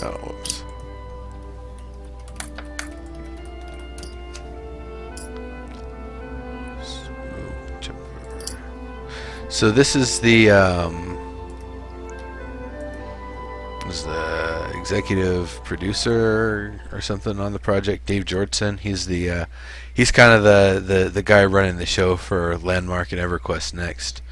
Oh, whoops. Smooth jumper. So this is the was the executive producer or something on the project, Dave Jordson. He's kind of the guy running the show for Landmark and EverQuest Next.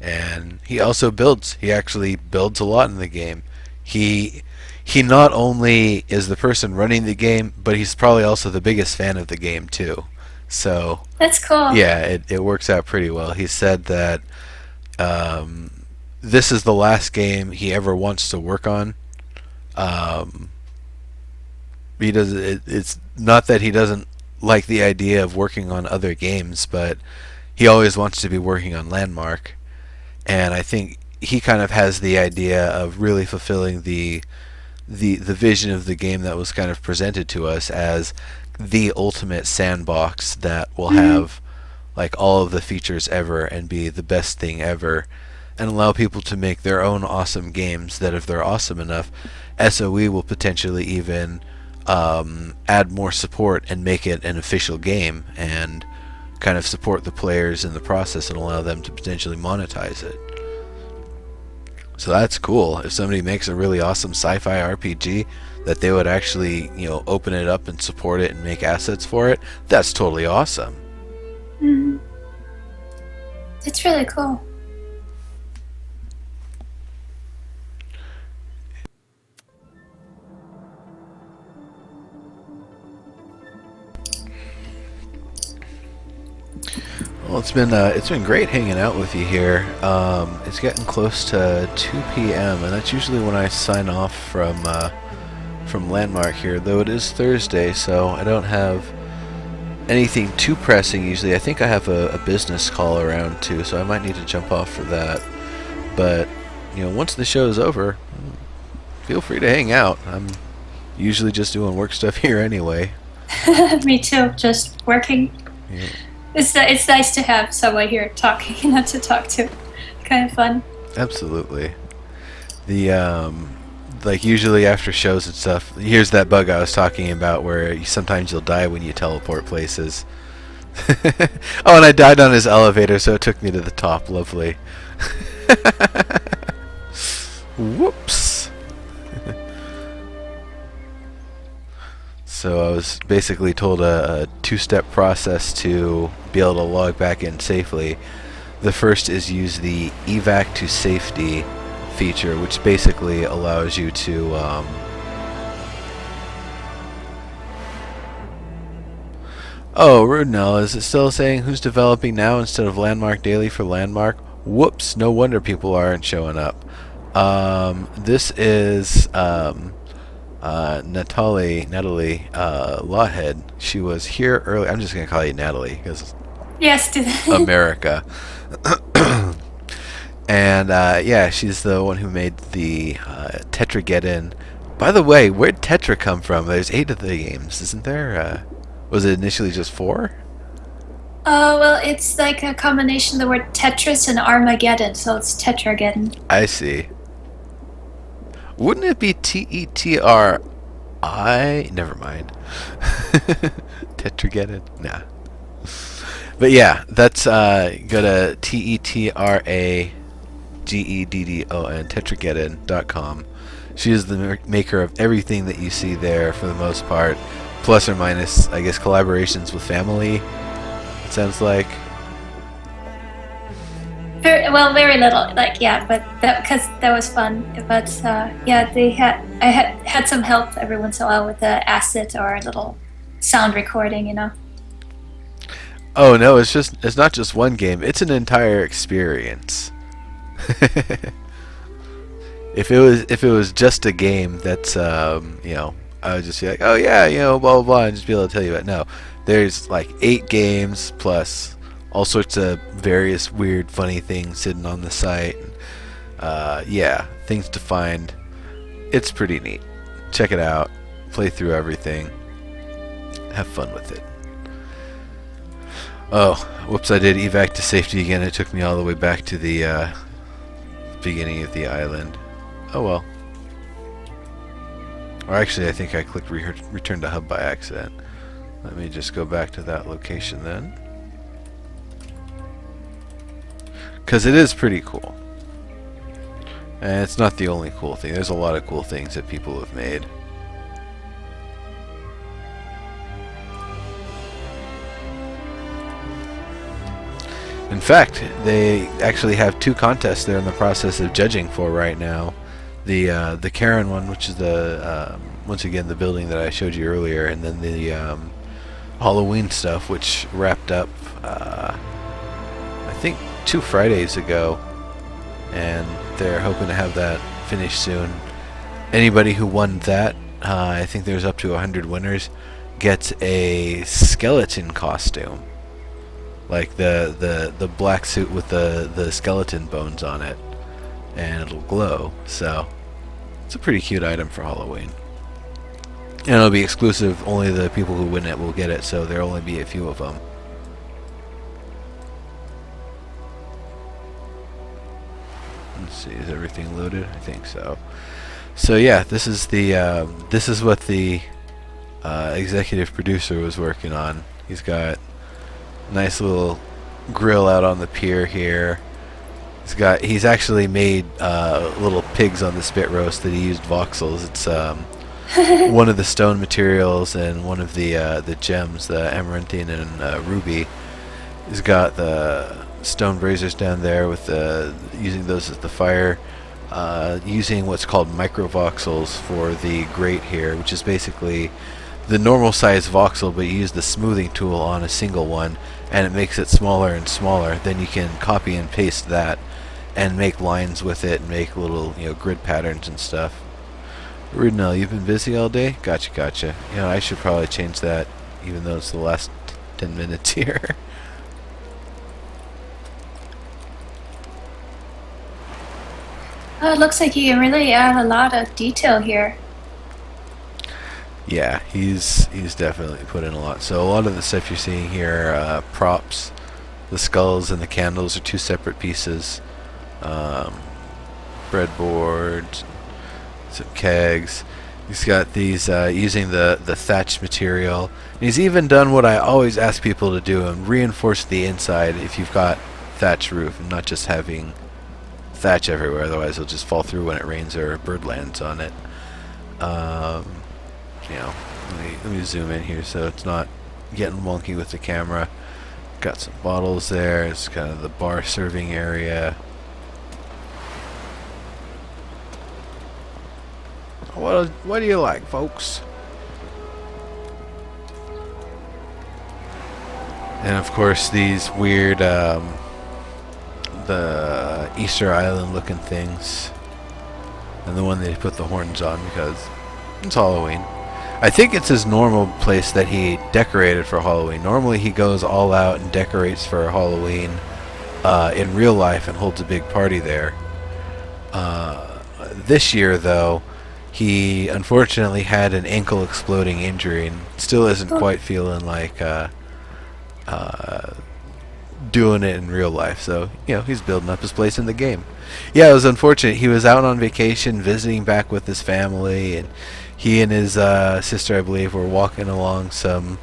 And he also builds. He actually builds a lot in the game. He he not only is the person running the game, but he's probably also the biggest fan of the game too. So That's cool. yeah, it works out pretty well. He said that um, this is the last game he ever wants to work on. Um, he does. It's not that he doesn't like the idea of working on other games, but he always wants to be working on Landmark. And I think he kind of has the idea of really fulfilling the vision of the game that was kind of presented to us as the ultimate sandbox that will Hmm. have like all of the features ever and be the best thing ever and allow people to make their own awesome games that if they're awesome enough, SOE will potentially even add more support and make it an official game and kind of support the players in the process and allow them to potentially monetize it. So that's cool. If somebody makes a really awesome sci-fi RPG, that they would actually, open it up and support it and make assets for it. That's totally awesome. Hmm. It's really cool. Well, it's been great hanging out with you here. It's getting close to 2 p.m. and that's usually when I sign off from Landmark here. Though it is Thursday, so I don't have anything too pressing usually. I think I have a business call around too, so I might need to jump off for that. But once the show is over, feel free to hang out. I'm usually just doing work stuff here anyway. Me too. Just working. Yeah, It's nice to have someone here talking, to talk to. Kind of fun. absolutely. The like usually after shows and stuff, here's that bug I was talking about where sometimes you'll die when you teleport places. Oh, and I died on his elevator, so it took me to the top. Lovely. Whoops. So I was basically told a two-step process to be able to log back in safely. The first is use the evac to safety feature, which basically allows you to oh, Rudenell, is it still saying who's developing now instead of Landmark Daily for Landmark? Whoops, no wonder people aren't showing up. This is Natalie Lawhead. She was here early. I'm just gonna call you Natalie because Yes, do that. America. And yeah, she's the one who made the Tetrageddon. By the way, where'd Tetra come from? There's 8 of the games, isn't there? Was it initially just 4? Oh, well, it's like a combination of the word Tetris and Armageddon, so it's Tetrageddon. I see. Wouldn't it be Tetri? Never mind. Tetrageddon? Nah. But yeah, that's go to Tetrageddon, tetrageddon.com. She is the maker of everything that you see there for the most part, plus or minus, I guess, collaborations with family. It sounds like. Very little. Like, yeah, but that because that was fun. But yeah, I had some help every once in a while with the asset or a little sound recording. Oh no, it's not just one game. It's an entire experience. If it was just a game, that's I would just be like, oh yeah, blah blah blah, and just be able to tell you about. No, there's like 8 games plus all sorts of various weird, funny things sitting on the site. Yeah, things to find. It's pretty neat. Check it out. Play through everything. Have fun with it. Oh, whoops! I did evac to safety again. It took me all the way back to the beginning of the island. Oh well. Or actually, I think I clicked return to hub by accident. Let me just go back to that location then. Because it is pretty cool. And it's not the only cool thing. There's a lot of cool things that people have made. In fact, they actually have 2 contests they're in the process of judging for right now. The Karen one, which is the once again the building that I showed you earlier, and then the Halloween stuff, which wrapped up I think 2 Fridays ago, and they're hoping to have that finished soon. Anybody who won that, I think there's up to 100 winners, gets a skeleton costume. Like the black suit with the skeleton bones on it, and it'll glow. So it's a pretty cute item for Halloween, and it'll be exclusive. Only the people who win it will get it, so there'll only be a few of them. Let's see, is everything loaded? I think so. So yeah, this is what the executive producer was working on. He's got nice little grill out on the pier here. He's actually made little pigs on the spit roast that he used voxels. It's one of the stone materials and one of the gems, the amaranthine and ruby. He's got the stone braziers down there with using those as the fire. Using what's called microvoxels for the grate here, which is basically the normal size voxel, but you use the smoothing tool on a single one, and it makes it smaller and smaller. Then you can copy and paste that, and make lines with it, and make little grid patterns and stuff. Rudnell, you've been busy all day? Gotcha. I should probably change that, even though it's the last 10 minutes here. It looks like you can really add a lot of detail here. Yeah, he's definitely put in a lot. So a lot of the stuff you're seeing here are props. The skulls and the candles are 2 separate pieces. Breadboard, some kegs. He's got these using the thatch material. And he's even done what I always ask people to do and reinforce the inside if you've got thatch roof, and not just having thatch everywhere. Otherwise, it'll just fall through when it rains or a bird lands on it. Let me zoom in here so it's not getting wonky with the camera. Got some bottles there. It's kind of the bar serving area. What do you like, folks? And of course these weird the Easter Island looking things, and the one they put the horns on because it's Halloween. I think it's his normal place that he decorated for Halloween. Normally he goes all out and decorates for Halloween in real life and holds a big party there. This year, though, he unfortunately had an ankle exploding injury and still isn't quite feeling like doing it in real life. So, he's building up his place in the game. Yeah, it was unfortunate. He was out on vacation visiting back with his family, and he and his sister, I believe, were walking along some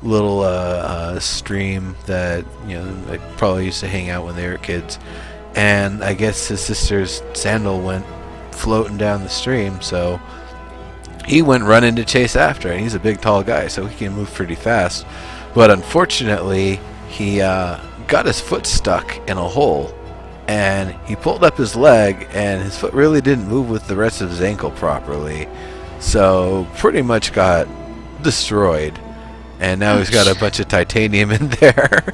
little stream that they probably used to hang out when they were kids. And I guess his sister's sandal went floating down the stream, so he went running to chase after. And he's a big, tall guy, so he can move pretty fast. But unfortunately, he got his foot stuck in a hole, and he pulled up his leg, and his foot really didn't move with the rest of his ankle properly. So pretty much got destroyed, and now he's got a bunch of titanium in there.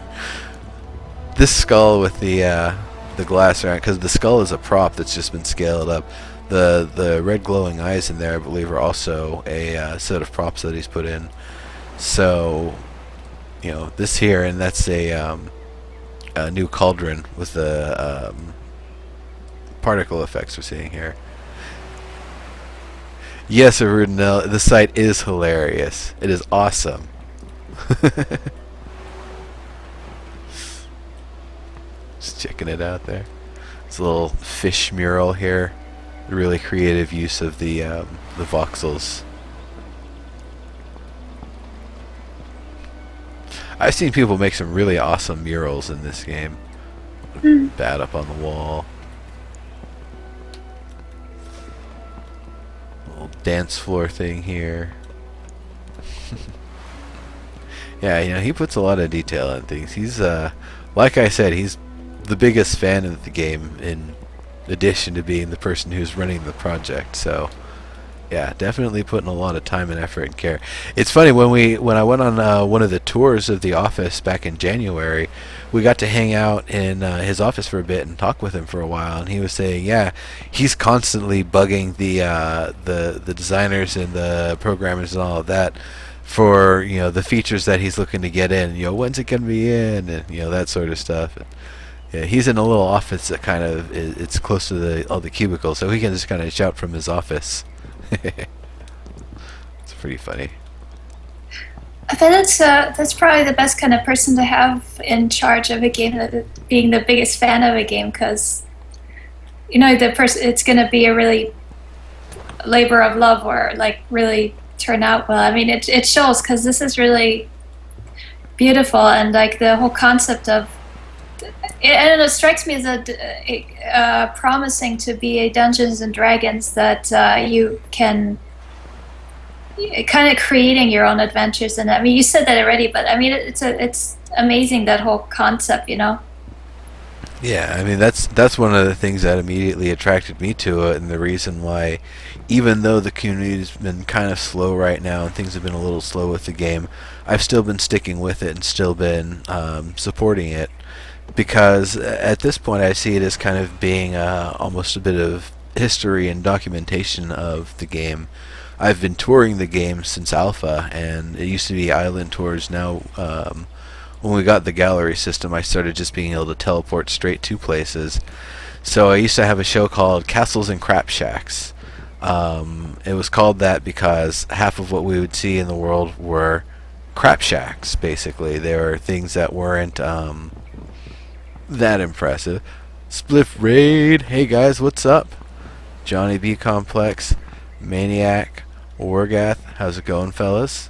This skull with the glass around, because the skull is a prop that's just been scaled up. The red glowing eyes in there, I believe, are also a set of props that he's put in. So this here, and that's a new cauldron with the particle effects we're seeing here. Yes, Arudinel, the site is hilarious. It is awesome. Just checking it out there. It's a little fish mural here. A really creative use of the voxels I've seen people make some really awesome murals in this game. Hmm. Bat up on the wall. Little dance floor thing here. Yeah, he puts a lot of detail in things. He's, like I said, he's the biggest fan of the game in addition to being the person who's running the project. So, yeah, definitely putting a lot of time and effort and care. It's funny when I went on one of the tours of the office back in January, we got to hang out in his office for a bit and talk with him for a while, and he was saying, yeah, he's constantly bugging the designers and the programmers and all of that for the features that he's looking to get in. When's it gonna be in, and that sort of stuff. And, yeah, he's in a little office that kind of it's close to all the cubicles, so he can just kind of shout from his office. It's pretty funny. I bet that's probably the best kind of person to have in charge of a game, being the biggest fan of a game, because the person, it's going to be a really labor of love, or like really turn out well. I mean, it shows, because this is really beautiful, and like the whole concept of and it strikes me as a promising to be a Dungeons and Dragons that you can kind of creating your own adventures. And I mean, you said that already, but I mean, it's amazing, that whole concept. Yeah, I mean that's one of the things that immediately attracted me to it, and the reason why, even though the community's been kind of slow right now and things have been a little slow with the game, I've still been sticking with it and still been supporting it, because at this point I see it as kind of being almost a bit of history and documentation of the game. I've been touring the game since alpha, and it used to be island tours. Now, when we got the gallery system, I started just being able to teleport straight to places. So I used to have a show called Castles and Crap Shacks. It was called that because half of what we would see in the world were crap shacks, basically. They were things that weren't that impressive. Spliff Raid, hey guys, what's up? Johnny B Complex, Maniac, Wargath, how's it going, fellas?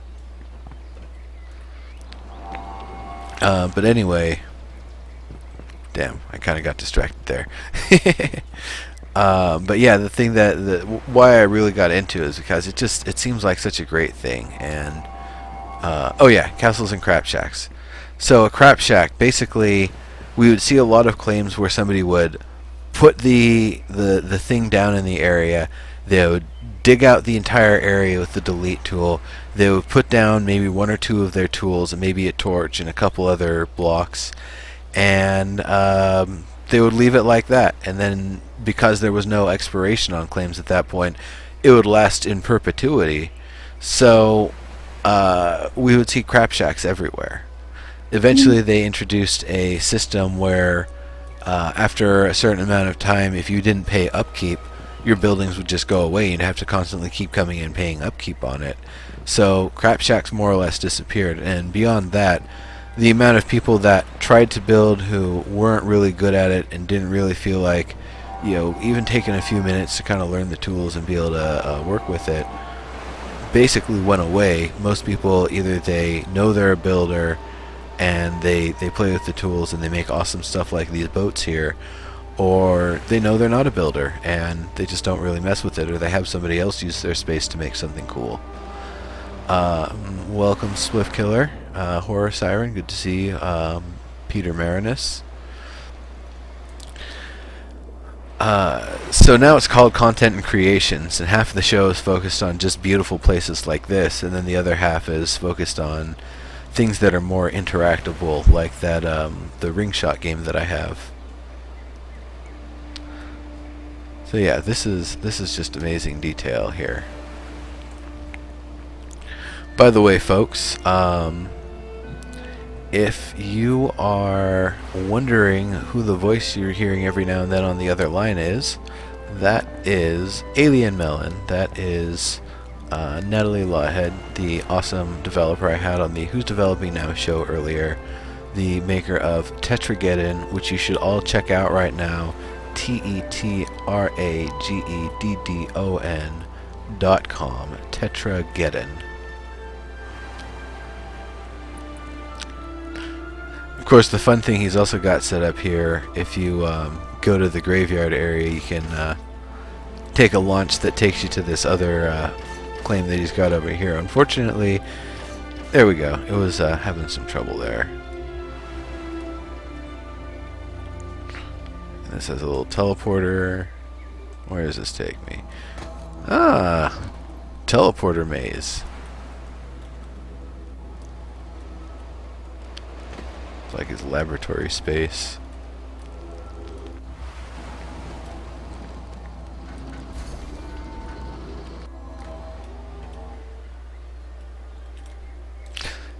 But anyway, damn, I kind of got distracted there. But yeah, the thing why I really got into it is because it seems like such a great thing. And oh yeah, Castles and Crap Shacks. So a crap shack, basically, we would see a lot of claims where somebody would put the thing down in the area. They would dig out the entire area with the delete tool. They would put down maybe one or two of their tools and maybe a torch and a couple other blocks, and they would leave it like that. And then, because there was no expiration on claims at that point, it would last in perpetuity. So we would see crap shacks everywhere. Eventually, they introduced a system where after a certain amount of time, if you didn't pay upkeep, your buildings would just go away. You'd have to constantly keep coming in paying upkeep on it. So crap shacks more or less disappeared. And beyond that, the amount of people that tried to build who weren't really good at it and didn't really feel like, even taking a few minutes to kind of learn the tools and be able to work with it, basically went away. Most people, either they know they're a builder and they play with the tools and they make awesome stuff like these boats here, or they know they're not a builder and they just don't really mess with it, or they have somebody else use their space to make something cool. Welcome, Swift Killer, Horror Siren, good to see you. Peter Marinus. So now it's called Content and Creations, and half of the show is focused on just beautiful places like this, and then the other half is focused on things that are more interactable, like that the ring shot game that I have. So yeah, this is just amazing detail here. By the way, folks, if you are wondering who the voice you're hearing every now and then on the other line is, that is Alienmelon. That is Natalie Lawhead, the awesome developer I had on the Who's Developing Now show earlier, the maker of Tetrageddon, which you should all check out right now. TETRAGEDDON.com. Tetrageddon. Of course, the fun thing he's also got set up here, if you go to the graveyard area, you can take a launch that takes you to this other claim that he's got over here. Unfortunately, there we go. It was having some trouble there. And this has a little teleporter. Where does this take me? Ah, teleporter maze. It's like his laboratory space.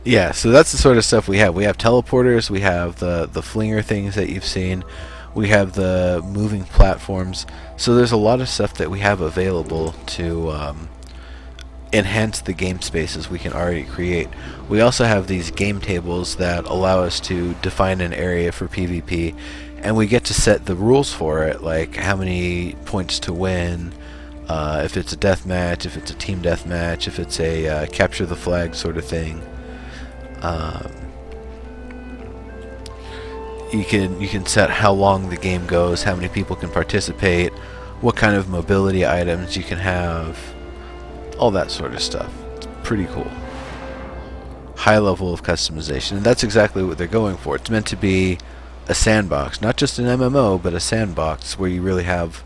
Yeah, so that's the sort of stuff we have. We have teleporters, we have the flinger things that you've seen, we have the moving platforms. So there's a lot of stuff that we have available to enhance the game spaces we can already create. We also have these game tables that allow us to define an area for PvP, and we get to set the rules for it, like how many points to win, if it's a death match, if it's a team death match, if it's a capture the flag sort of thing. You can set how long the game goes, how many people can participate, what kind of mobility items you can have, all that sort of stuff. It's pretty cool. High level of customization, and that's exactly what they're going for. It's meant to be a sandbox, not just an MMO, but a sandbox where you really have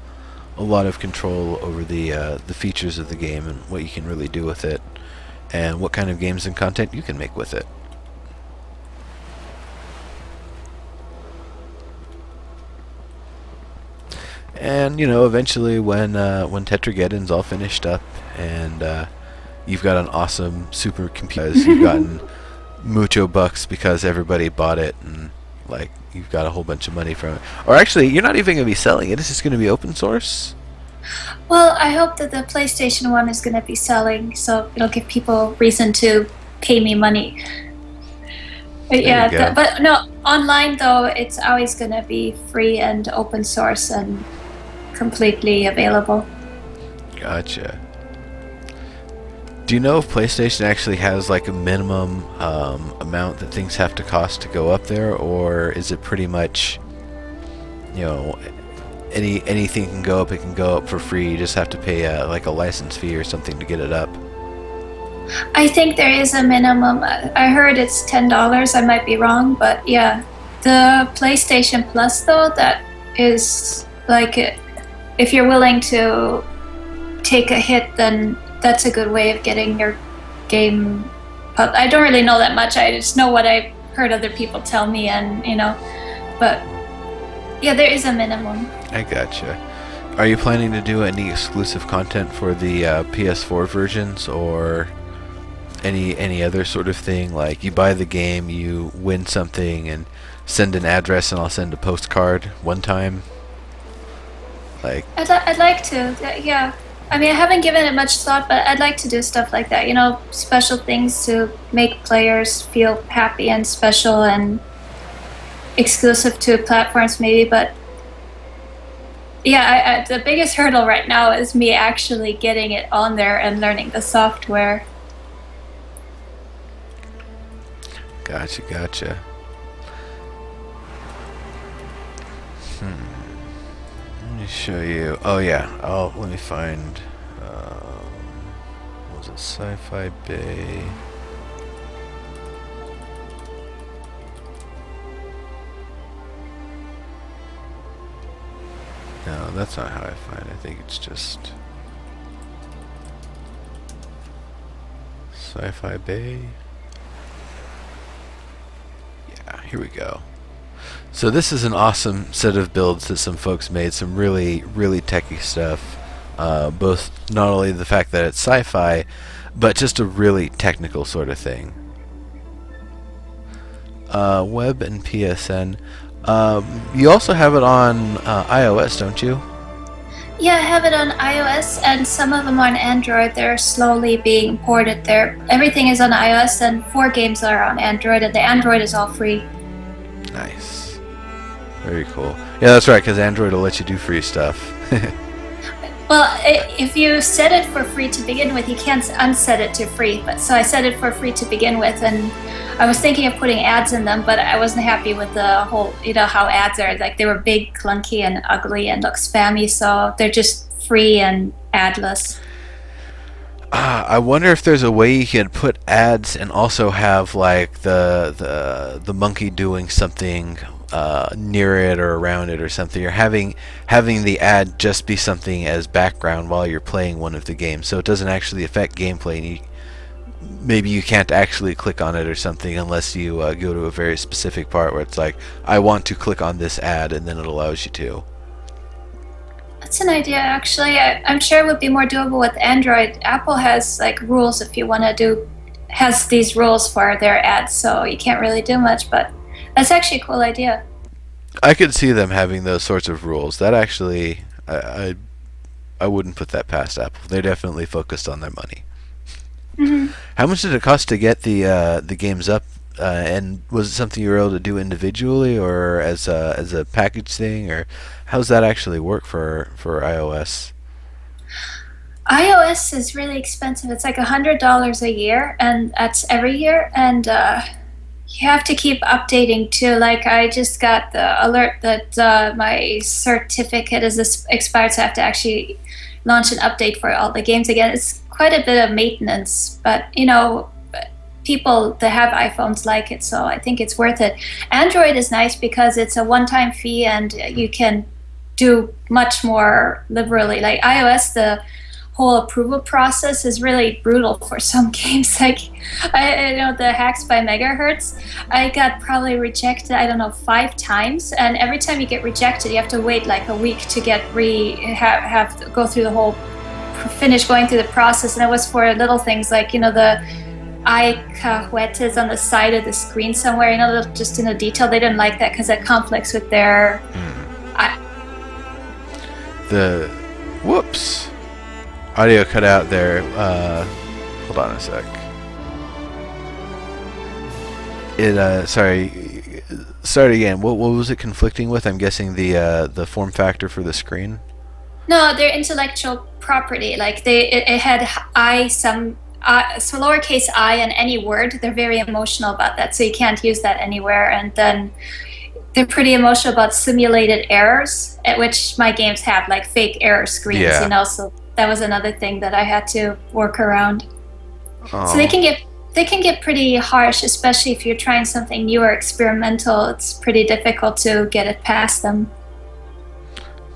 a lot of control over the features of the game and what you can really do with it, and what kind of games and content you can make with it. And eventually, when Tetrageddon's all finished up, and you've got an awesome supercomputer, you've gotten mucho bucks because everybody bought it, and like you've got a whole bunch of money from it. Or actually, you're not even going to be selling it. It's just going to be open source. Well, I hope that the PlayStation 1 is going to be selling, so it'll give people reason to pay me money. But yeah, but no, online though, it's always going to be free and open source and completely available. Gotcha. Do you know if PlayStation actually has like a minimum amount that things have to cost to go up there, or is it pretty much, anything can go up? It can go up for free. You just have to pay like a license fee or something to get it up. I think there is a minimum. I heard it's $10. I might be wrong, but yeah, the PlayStation Plus though, that is like, if you're willing to take a hit, then that's a good way of getting your game. I don't really know that much. I just know what I've heard other people tell me, and but yeah, there is a minimum. I gotcha. Are you planning to do any exclusive content for the PS4 versions, or any other sort of thing? Like you buy the game, you win something, and send an address, and I'll send a postcard one time. Like I'd like to, yeah. I mean, I haven't given it much thought, but I'd like to do stuff like that. Special things to make players feel happy and special and exclusive to platforms, maybe. But yeah, the biggest hurdle right now is me actually getting it on there and learning the software. Gotcha. Let me show you. Oh yeah. Let me find. What was it? Sci-Fi Bay. No, that's not how I find it. I think it's just Sci-Fi Bay. Yeah, here we go. So this is an awesome set of builds that some folks made. Some really, really techy stuff. Both not only the fact that it's sci-fi, but just a really technical sort of thing. Web and PSN. You also have it on iOS, don't you? Yeah, I have it on iOS, and some of them on Android. They're slowly being ported there. Everything is on iOS, and 4 games are on Android, and the Android is all free. Nice. Very cool. Yeah, that's right, because Android will let you do free stuff. Well, if you set it for free to begin with, you can't unset it to free. But so I set it for free to begin with, and I was thinking of putting ads in them, but I wasn't happy with the whole, how ads are. Like they were big, clunky, and ugly and look spammy, so they're just free and adless. I wonder if there's a way you can put ads and also have like the monkey doing something near it or around it or something, or having the ad just be something as background while you're playing one of the games, so it doesn't actually affect gameplay. And maybe you can't actually click on it or something unless you go to a very specific part where it's like, I want to click on this ad, and then it allows you to. That's an idea, actually. I'm sure it would be more doable with Android. Apple has like rules if you want to do, has these rules for their ads, so you can't really do much. But that's actually a cool idea. I could see them having those sorts of rules. That actually, I wouldn't put that past Apple. They're definitely focused on their money. Hmm. How much did it cost to get the games up? And was it something you were able to do individually or as a package thing, or how's that actually work for iOS? iOS is really expensive. It's like $100 a year, and that's every year. And you have to keep updating too. Like I just got the alert that my certificate is expired, so I have to actually launch an update for all the games again. It's quite a bit of maintenance, but people that have iPhones like it, so I think it's worth it. Android is nice because it's a one-time fee and you can do much more liberally. Like iOS, the whole approval process is really brutal for some games. Like I know the hacks by megahertz, I got probably rejected, I don't know, 5 times, and every time you get rejected you have to wait like a week to get have to go through the whole finish going through the process. And it was for little things like the icahuetes on the side of the screen somewhere, just in a detail. They didn't like that because it conflicts with their The whoops, audio cut out there. Hold on a sec. Sorry, start again. What was it conflicting with? I'm guessing the form factor for the screen. No, their intellectual property. Like it had so lowercase I in any word. They're very emotional about that, so you can't use that anywhere. And then they're pretty emotional about simulated errors, at which my games have like fake error screens. Yeah. So that was another thing that I had to work around. So Oh, they can get pretty harsh, especially if you're trying something new or experimental. It's pretty difficult to get it past them.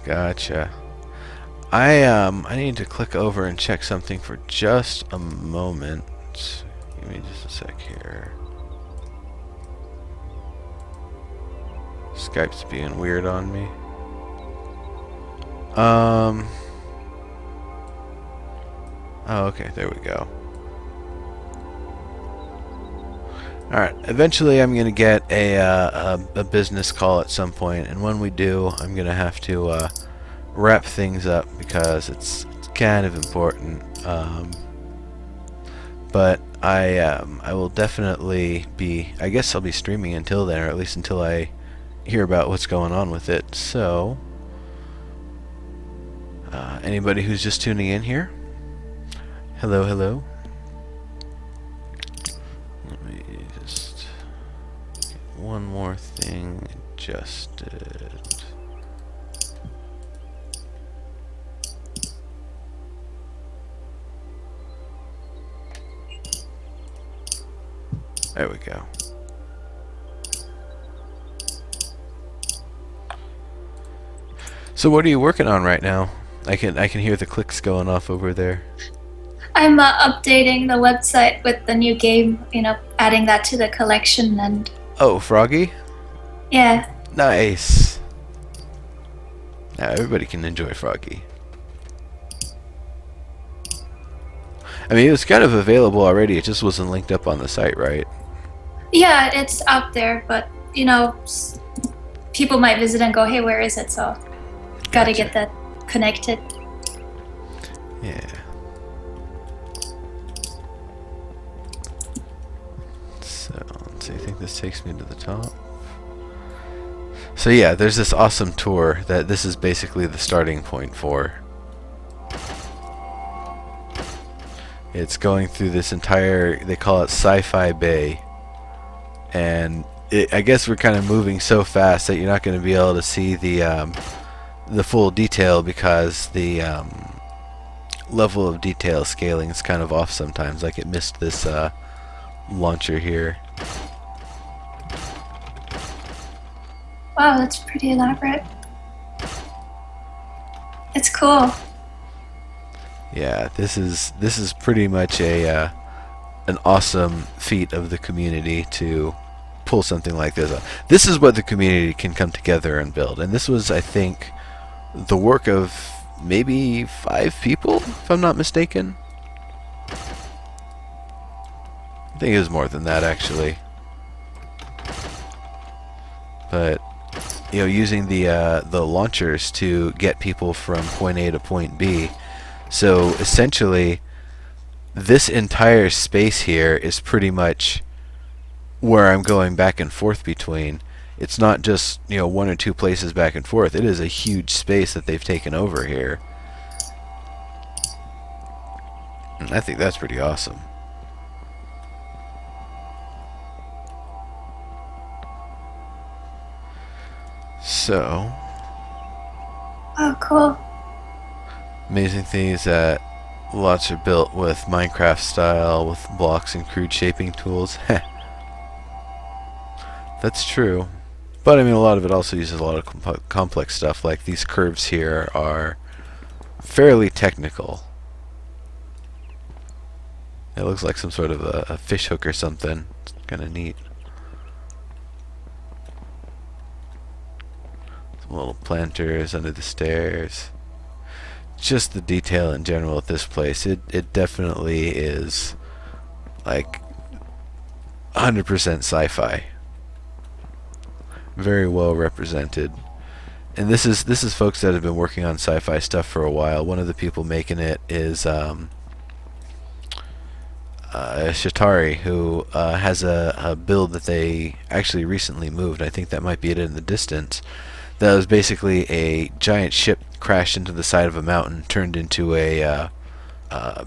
gotcha. I need to click over and check something for just a moment. Give me just a sec here. Skype's being weird on me. Oh, okay, there we go. Alright, eventually I'm going to get a business call at some point, and when we do, I'm going to have to wrap things up because it's kind of important. But I will definitely be, I guess I'll be streaming until then, or at least until I hear about what's going on with it. So, anybody who's just tuning in here, hello, hello. Let me just get one more thing adjusted. There we go. So what are you working on right now? I can hear the clicks going off over there. I'm updating the website with the new game, adding that to the collection, and Oh, Froggy? yeah. Nice. Now everybody can enjoy Froggy. I mean, it was kind of available already. It just wasn't linked up on the site, right? Yeah, it's out there, but people might visit and go, "Hey, where is it?" So, gotta Gotcha. get that connected. Yeah. So, let's see. I think this takes me to the top. So yeah, there's this awesome tour that this is basically the starting point for. It's going through this entire, they call it Sci-Fi Bay. and I guess we're kind of moving so fast that you're not going to be able to see the full detail because the level of detail scaling is kind of off sometimes. Like it missed this launcher here. Wow, that's pretty elaborate. It's cool. Yeah, this is pretty much a an awesome feat of the community to pull something like this up. This is what the community can come together and build, and this was, I think, the work of maybe 5 people, if I'm not mistaken. I think it was more than that, actually. But using the launchers to get people from point A to point B. So essentially, this entire space here is pretty much where I'm going back and forth between. It's not just 1 or 2 places back and forth. It is a huge space that they've taken over here. And I think that's pretty awesome. So, Oh, cool. amazing thing is that lots are built with Minecraft style, with blocks and crude shaping tools. That's true. But I mean, a lot of it also uses a lot of complex stuff, like these curves here are fairly technical. It looks like some sort of a fish hook or something. It's kind of neat. Some little planters under the stairs. Just the detail in general at this place, it definitely is like 100% sci-fi. Very well represented. And this is folks that have been working on sci-fi stuff for a while. One of the people making it is Shatari, who has a build that they actually recently moved. I think that might be it in the distance. That was basically a giant ship crashed into the side of a mountain, turned into a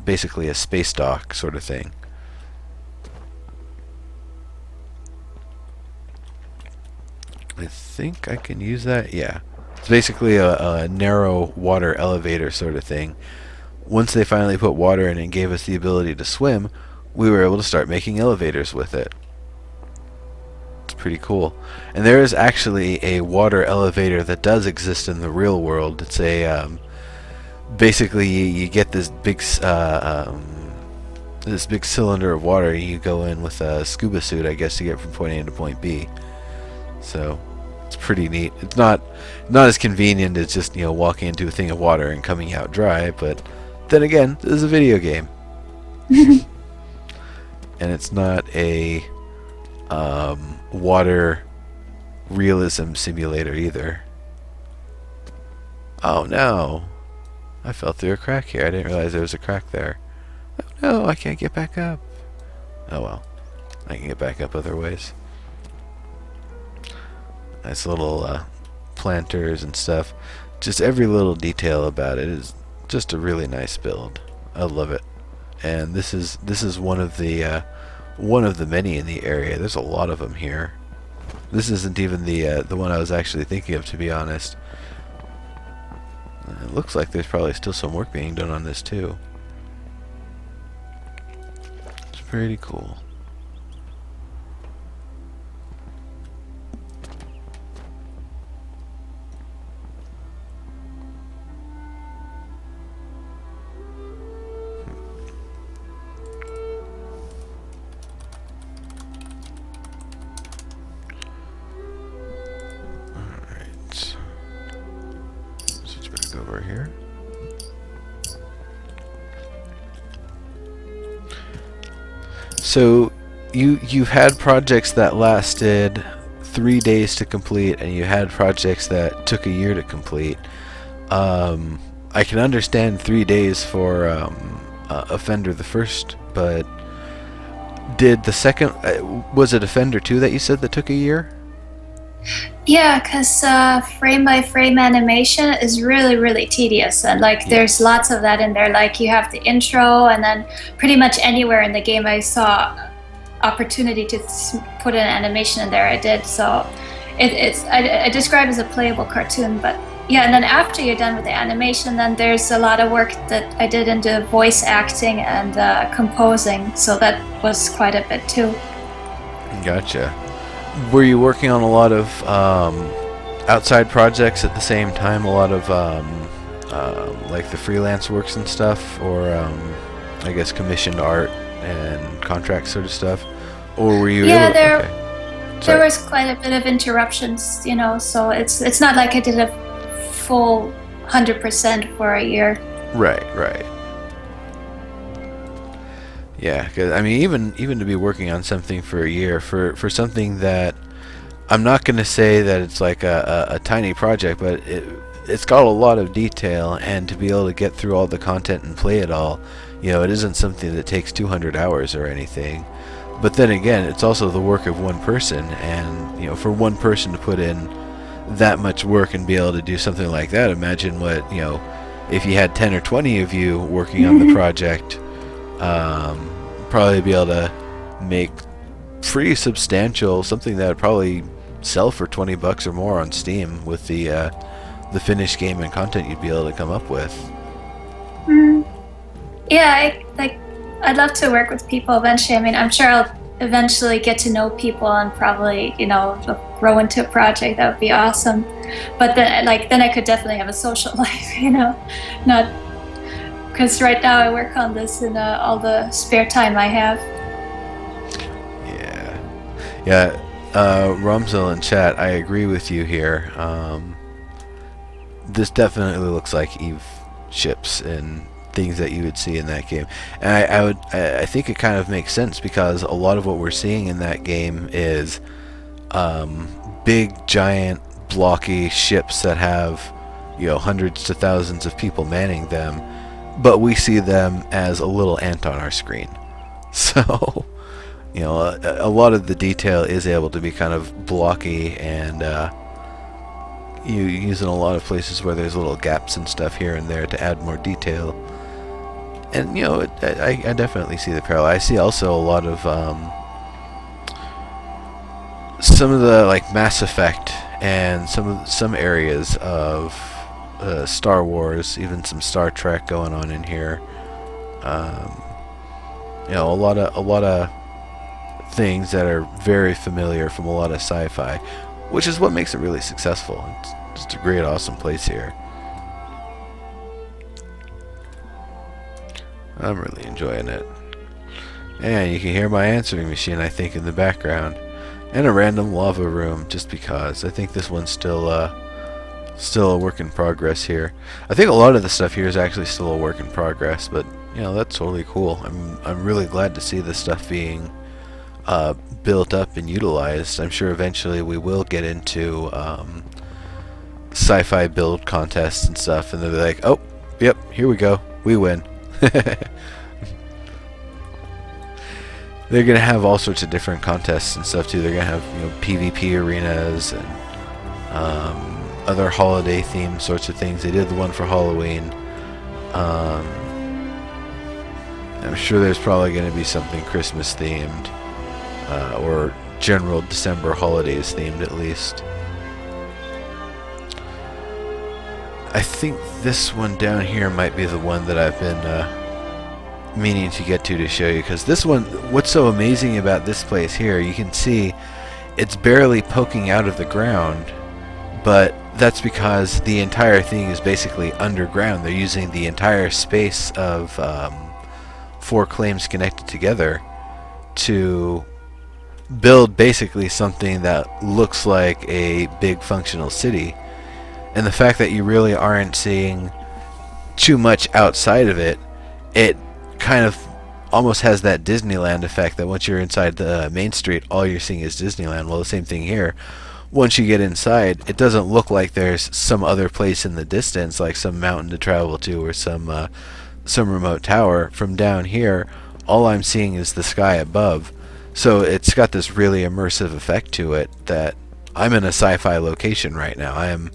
basically a space dock sort of thing. I think I can use that. Yeah, it's basically a narrow water elevator sort of thing. Once they finally put water in and gave us the ability to swim, we were able to start making elevators with it. It's pretty cool. And there is actually a water elevator that does exist in the real world. It's a basically you get this big cylinder of water. You go in with a scuba suit, I guess, to get from point A to point B. So it's pretty neat. It's not as convenient as just walking into a thing of water and coming out dry, but then again, this is a video game. And it's not a water realism simulator either. Oh no, I fell through a crack here. I didn't realize there was a crack there. Oh no, I can't get back up. Oh well, I can get back up other ways. Nice little planters and stuff. Just every little detail about it is just a really nice build. I love it. And this is one of the many in the area. There's a lot of them here. This isn't even the one I was actually thinking of, to be honest. It looks like there's probably still some work being done on this too. It's pretty cool. Over here. So you've had projects that lasted 3 days to complete, and you had projects that took a year to complete. I can understand 3 days for Offender the first, but did the second was it Offender 2 that you said that took a year? Yeah, because frame by frame animation is really, really tedious. And there's lots of that in there. Like you have the intro, and then pretty much anywhere in the game I saw opportunity to put an animation in there, I did. So I describe it as a playable cartoon, but yeah. And then after you're done with the animation, then there's a lot of work that I did into voice acting and composing. So that was quite a bit too. Gotcha. Were you working on a lot of outside projects at the same time? A lot of like the freelance works and stuff, or I guess commissioned art and contract sort of stuff, or were you Yeah, able? Okay. there Sorry. was quite a bit of interruptions, so it's not like I did a full 100% for a year. Right. Right. Yeah. 'Cause, I mean, even to be working on something for a year for something that I'm not going to say that it's like a tiny project, but it's got a lot of detail, and to be able to get through all the content and play it all, it isn't something that takes 200 hours or anything. But then again, it's also the work of one person, and for one person to put in that much work and be able to do something like that, imagine what if you had 10 or 20 of you working on the project, probably be able to make pretty substantial something that would probably sell for $20 or more on Steam with the finished game and content you'd be able to come up with. Mm. Yeah, I'd love to work with people eventually. I mean, I'm sure I'll eventually get to know people and probably, grow into a project. That would be awesome. But then I could definitely have a social life, not because right now I work on this in all the spare time I have. Yeah, yeah. Rumzel in chat, I agree with you here. This definitely looks like Eve ships and things that you would see in that game, and I think it kind of makes sense because a lot of what we're seeing in that game is big, giant, blocky ships that have hundreds to thousands of people manning them, but we see them as a little ant on our screen. So a lot of the detail is able to be kind of blocky, and you use in a lot of places where there's little gaps and stuff here and there to add more detail. And I definitely see the parallel. I see also a lot of some of the like Mass Effect and some areas of Star Wars, even some Star Trek going on in here. A lot of things that are very familiar from a lot of sci-fi, which is what makes it really successful. It's just a great, awesome place here. I'm really enjoying it. And you can hear my answering machine, I think, in the background. And a random lava room, just because. I think this one's still a work in progress here. I think a lot of the stuff here is actually still a work in progress, but that's totally cool. I'm really glad to see this stuff being built up and utilized. I'm sure eventually we will get into sci-fi build contests and stuff, and they'll be like, oh, yep, here we go, we win. They're gonna have all sorts of different contests and stuff too. They're gonna have PvP arenas and other holiday themed sorts of things. They did the one for Halloween. I'm sure there's probably gonna be something Christmas themed, or general December holidays themed at least. I think this one down here might be the one that I've been meaning to get to show you, because this one, what's so amazing about this place here, you can see it's barely poking out of the ground, but that's because the entire thing is basically underground. They're using the entire space of 4 claims connected together to build basically something that looks like a big functional city. And the fact that you really aren't seeing too much outside of it, it kind of almost has that Disneyland effect, that once you're inside the main street, all you're seeing is Disneyland. Well, the same thing here. Once you get inside, it doesn't look like there's some other place in the distance, like some mountain to travel to or some remote tower. From down here, all I'm seeing is the sky above. So it's got this really immersive effect to it that I'm in a sci-fi location right now. I am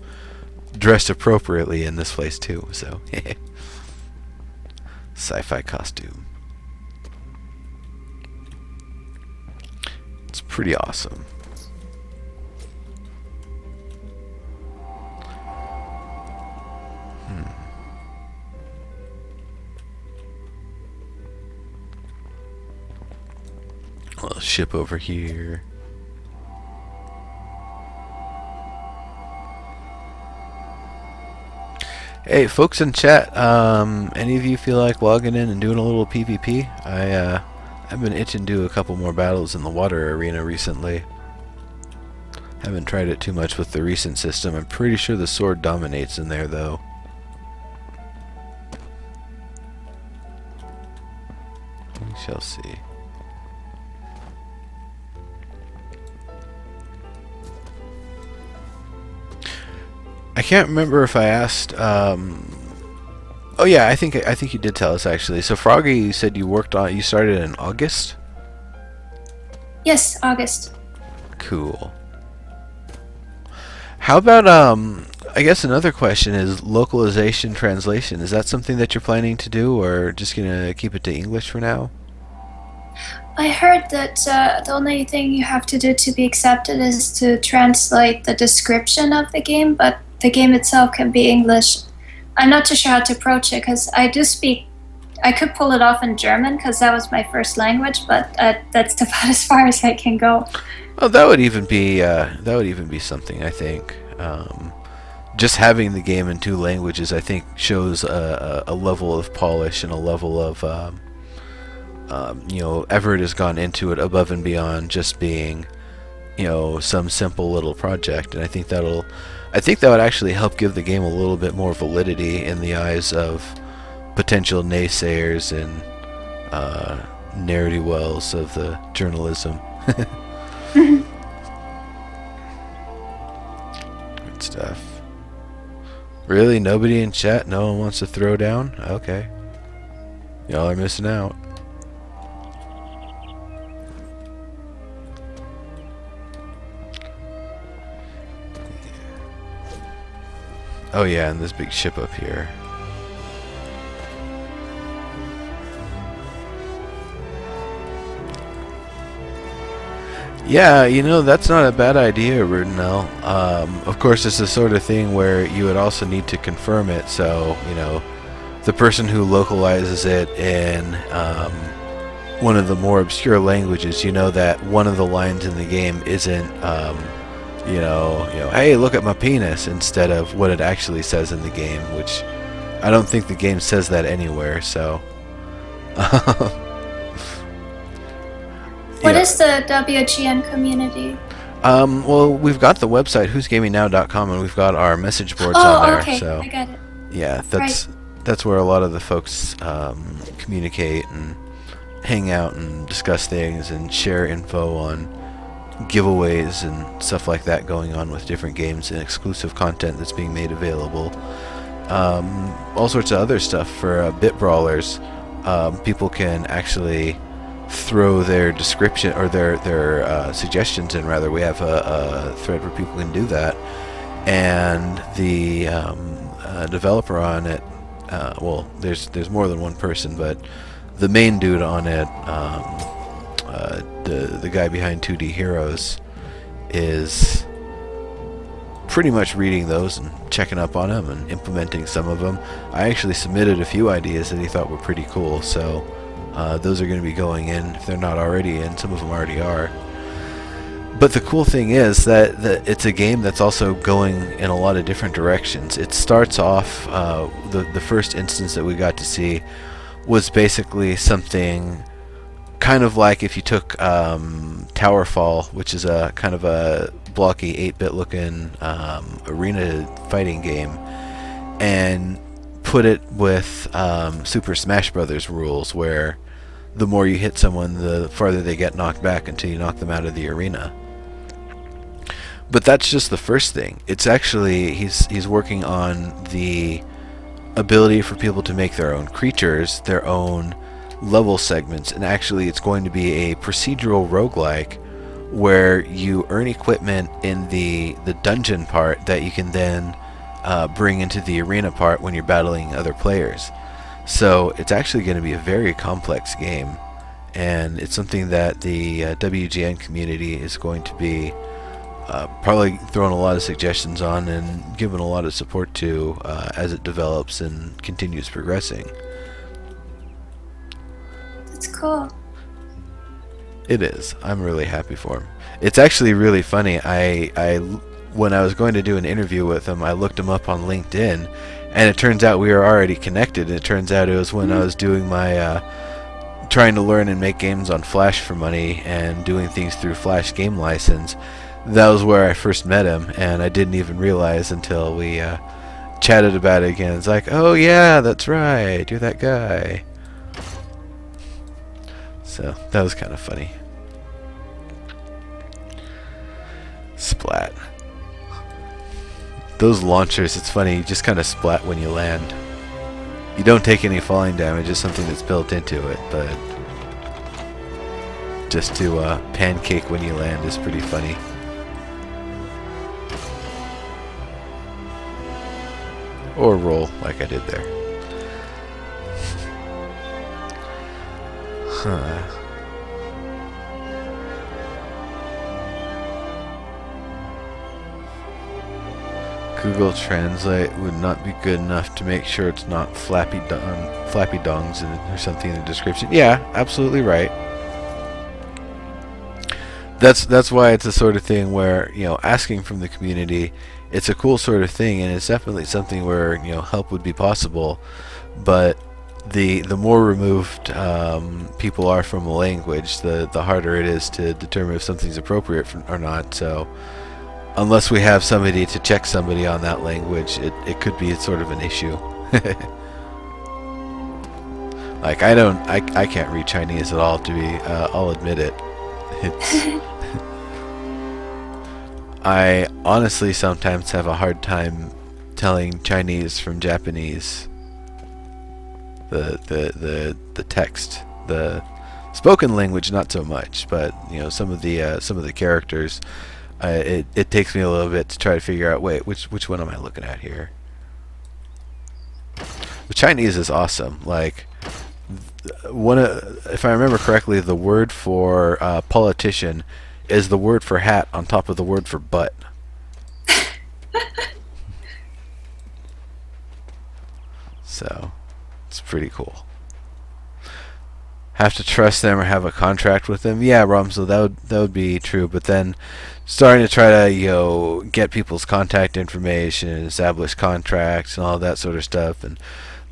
dressed appropriately in this place too, so sci-fi costume. pretty awesome. Little ship over here. Hey, folks in chat, any of you feel like logging in and doing a little PvP? I've been itching to do a couple more battles in the water arena recently. Haven't tried it too much with the recent system. I'm pretty sure the sword dominates in there, though. We shall see. I can't remember if I asked. Oh yeah, I think you did tell us actually. So Froggy, you said you started in August. Yes, August. Cool. How about I guess another question is localization translation. Is that something that you're planning to do, or just gonna keep it to English for now? I heard that the only thing you have to do to be accepted is to translate the description of the game, but the game itself can be English. I'm not too sure how to approach it because I could pull it off in German because that was my first language, but that's about as far as I can go. Oh, that would even be something, I think. Just having the game in two languages, I think, shows a level of polish and a level of effort has gone into it above and beyond just being, some simple little project. And I think that would actually help give the game a little bit more validity in the eyes of potential naysayers and ne'er-do-wells of the journalism. Good stuff. Really? Nobody in chat? No one wants to throw down? Okay. Y'all are missing out. Oh yeah, and this big ship up here. Yeah, that's not a bad idea, Rudenel. Of course, it's the sort of thing where you would also need to confirm it, so, the person who localizes it in one of the more obscure languages, that one of the lines in the game isn't, hey, look at my penis, instead of what it actually says in the game, which I don't think the game says that anywhere, so... What is the WGN community? Well, we've got the website whosgamingnow.com, and we've got our message boards on there. Okay, so I got it. yeah, that's where a lot of the folks communicate and hang out and discuss things and share info on giveaways and stuff like that going on with different games and exclusive content that's being made available. All sorts of other stuff for bit brawlers. People can actually throw their description or their suggestions in. Rather, we have a thread where people can do that, and the developer on it. Well, there's more than one person, but the main dude on it, the guy behind 2D Heroes, is pretty much reading those and checking up on them and implementing some of them. I actually submitted a few ideas that he thought were pretty cool, so those are going to be going in if they're not already in. Some of them already are. But the cool thing is that it's a game that's also going in a lot of different directions. It starts off, the first instance that we got to see was basically something kind of like if you took Towerfall, which is a kind of a blocky 8-bit looking arena fighting game, and put it with Super Smash Brothers rules, where the more you hit someone, the farther they get knocked back until you knock them out of the arena. But that's just the first thing. It's actually, he's working on the ability for people to make their own creatures, their own level segments, and actually it's going to be a procedural roguelike where you earn equipment in the dungeon part that you can then bring into the arena part when you're battling other players. So it's actually going to be a very complex game, and it's something that the WGN community is going to be probably throwing a lot of suggestions on and giving a lot of support to as it develops and continues progressing. That's cool. It is. I'm really happy for him. It's actually really funny. When I was going to do an interview with him, I looked him up on LinkedIn, and it turns out we were already connected. And it turns out it was when I was doing my trying to learn and make games on Flash for money and doing things through Flash Game License. That was where I first met him, and I didn't even realize until we chatted about it again. It's like, oh yeah, that's right, you're that guy. So that was kind of funny. Splat. Those launchers, it's funny, you just kind of splat when you land. You don't take any falling damage, it's something that's built into it, but just to pancake when you land is pretty funny. Or roll, like I did there. Huh. Google Translate would not be good enough to make sure it's not flappy dongs or something in the description. Yeah, absolutely right. That's why it's a sort of thing where, you know, asking from the community, it's a cool sort of thing, and it's definitely something where, you know, help would be possible. But the more removed people are from a language, the harder it is to determine if something's appropriate or not. So unless we have somebody to check somebody on that language, it could be sort of an issue. Like I can't read Chinese at all, to be I'll admit it. It's I honestly sometimes have a hard time telling Chinese from Japanese. The text, the spoken language, not so much, but you know, some of the characters, it takes me a little bit to try to figure out, wait, which one am I looking at here? The Chinese is awesome. Like if I remember correctly, the word for politician is the word for hat on top of the word for butt. So it's pretty cool. Have to trust them or have a contract with them? Yeah, Ramzo, that would be true. But then starting to try to, you know, get people's contact information, establish contracts and all that sort of stuff, and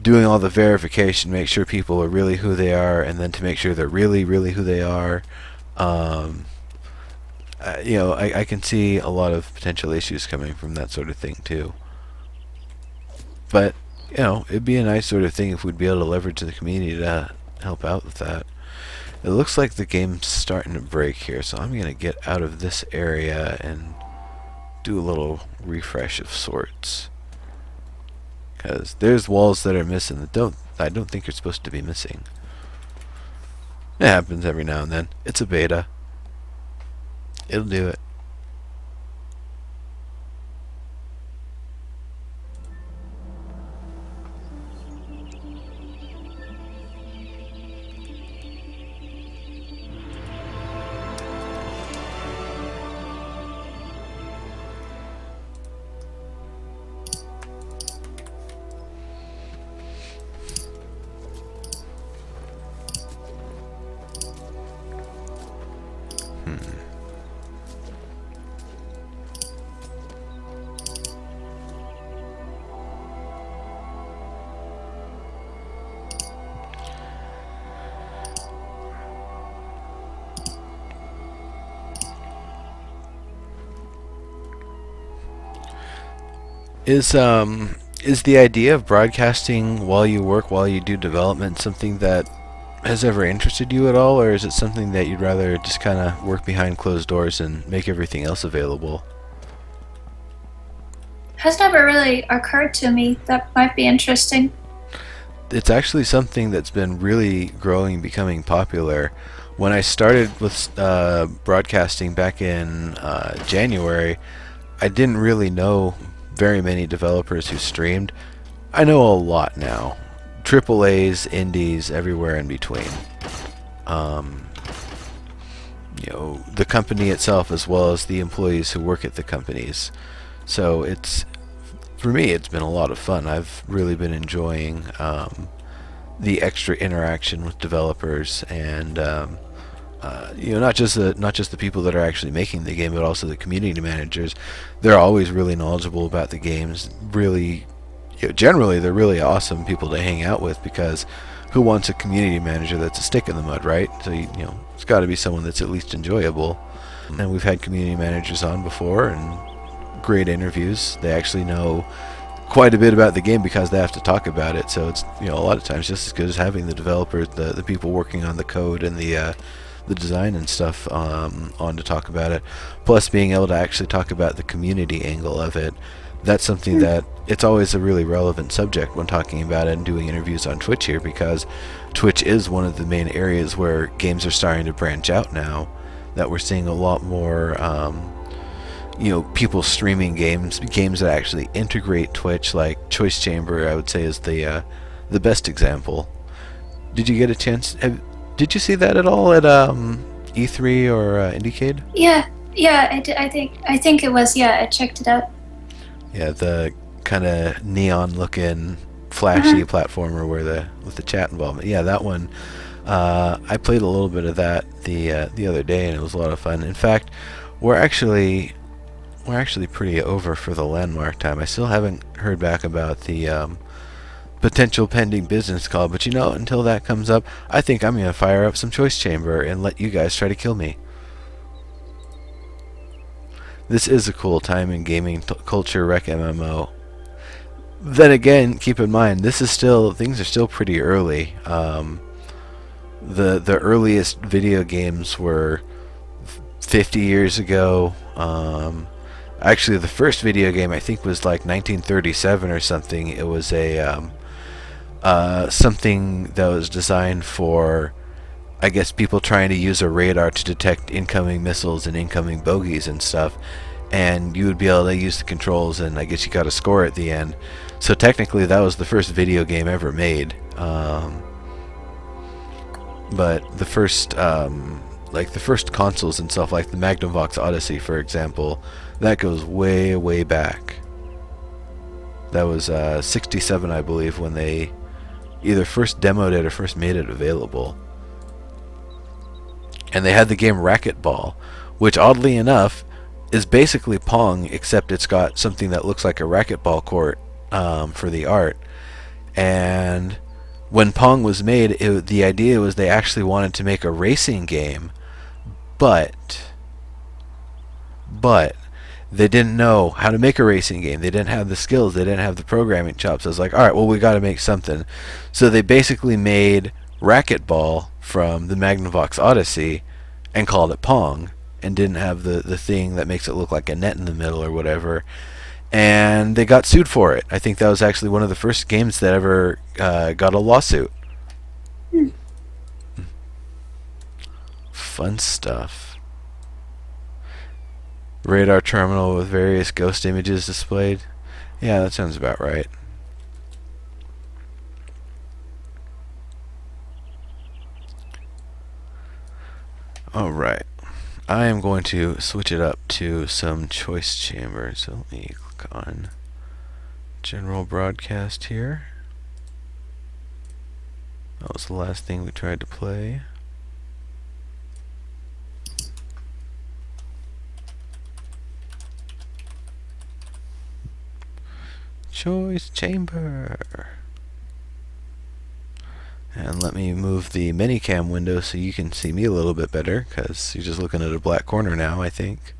doing all the verification, make sure people are really who they are, and then to make sure they're really, really who they are. You know, I can see a lot of potential issues coming from that sort of thing too. But you know, it'd be a nice sort of thing if we'd be able to leverage the community to help out with that. It looks like the game's starting to break here, so I'm gonna get out of this area and do a little refresh of sorts. Because there's walls that are missing that I don't think you're supposed to be missing. It happens every now and then. It's a beta. It'll do it. Is the idea of broadcasting while you work, while you do development, something that has ever interested you at all, or is it something that you'd rather just kind of work behind closed doors and make everything else available? Has never really occurred to me. That might be interesting. It's actually something that's been really growing, becoming popular. When I started with broadcasting back in January, I didn't really know very many developers who streamed. I know a lot now. Triple A's, indies, everywhere in between. the company itself as well as the employees who work at the companies. So it's for me, it's been a lot of fun. I've really been enjoying the extra interaction with developers and not just the people that are actually making the game, but also the community managers. They're always really knowledgeable about the games. Really, generally, they're really awesome people to hang out with because who wants a community manager that's a stick in the mud, right? So it's got to be someone that's at least enjoyable. And we've had community managers on before and great interviews. They actually know quite a bit about the game because they have to talk about it. So it's a lot of times just as good as having the developers, the people working on the code and the design and stuff on to talk about it. Plus being able to actually talk about the community angle of it. That's something that it's always a really relevant subject when talking about it and doing interviews on Twitch here, because Twitch is one of the main areas where games are starting to branch out now, that we're seeing a lot more people streaming games that actually integrate Twitch, like Choice Chamber I would say is the best example. Did you get a chance, did you see that at all at E3 or Indiecade? Yeah, I did. I think it was. Yeah, I checked it out. Yeah, the kind of neon-looking, flashy platformer with the chat involvement. Yeah, that one. I played a little bit of that the other day, and it was a lot of fun. In fact, we're actually pretty over for the landmark time. I still haven't heard back about the potential pending business call, but until that comes up, I think I'm gonna fire up some Choice Chamber and let you guys try to kill me. This is a cool time in gaming culture, rec MMO. Then again, keep in mind things are still pretty early. The earliest video games were 50 years ago. Actually, the first video game I think was like 1937 or something. It was a something that was designed for, I guess, people trying to use a radar to detect incoming missiles and incoming bogeys and stuff, and you would be able to use the controls, and I guess you got a score at the end. So technically that was the first video game ever made. But the first the first consoles and stuff, like the Magnavox Odyssey for example, that goes way, way back. That was 67 I believe when they either first demoed it or first made it available. And they had the game Racquetball, which oddly enough is basically Pong, except it's got something that looks like a racquetball court for the art. And when Pong was made, the idea was they actually wanted to make a racing game, but they didn't know how to make a racing game. They didn't have the skills. They didn't have the programming chops. I was like, all right, well, we got to make something. So they basically made Racquetball from the Magnavox Odyssey and called it Pong, and didn't have the thing that makes it look like a net in the middle or whatever. And they got sued for it. I think that was actually one of the first games that ever got a lawsuit. Fun stuff. Radar terminal with various ghost images displayed. Yeah, that sounds about right. Alright. I am going to switch it up to some Choice Chamber. So let me click on General Broadcast here. That was the last thing we tried to play. Choice Chamber. And let me move the minicam window so you can see me a little bit better, because you're just looking at a black corner now, I think.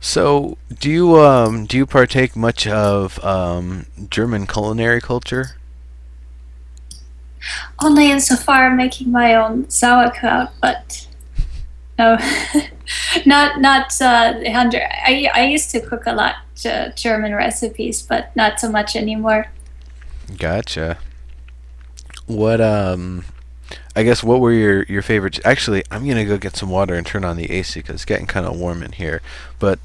So, do you partake much of German culinary culture? Only insofar making my own sauerkraut, but no, not 100. I used to cook a lot German recipes, but not so much anymore. Gotcha. What I guess what were your favorites? Actually, I'm gonna go get some water and turn on the AC because it's getting kind of warm in here. But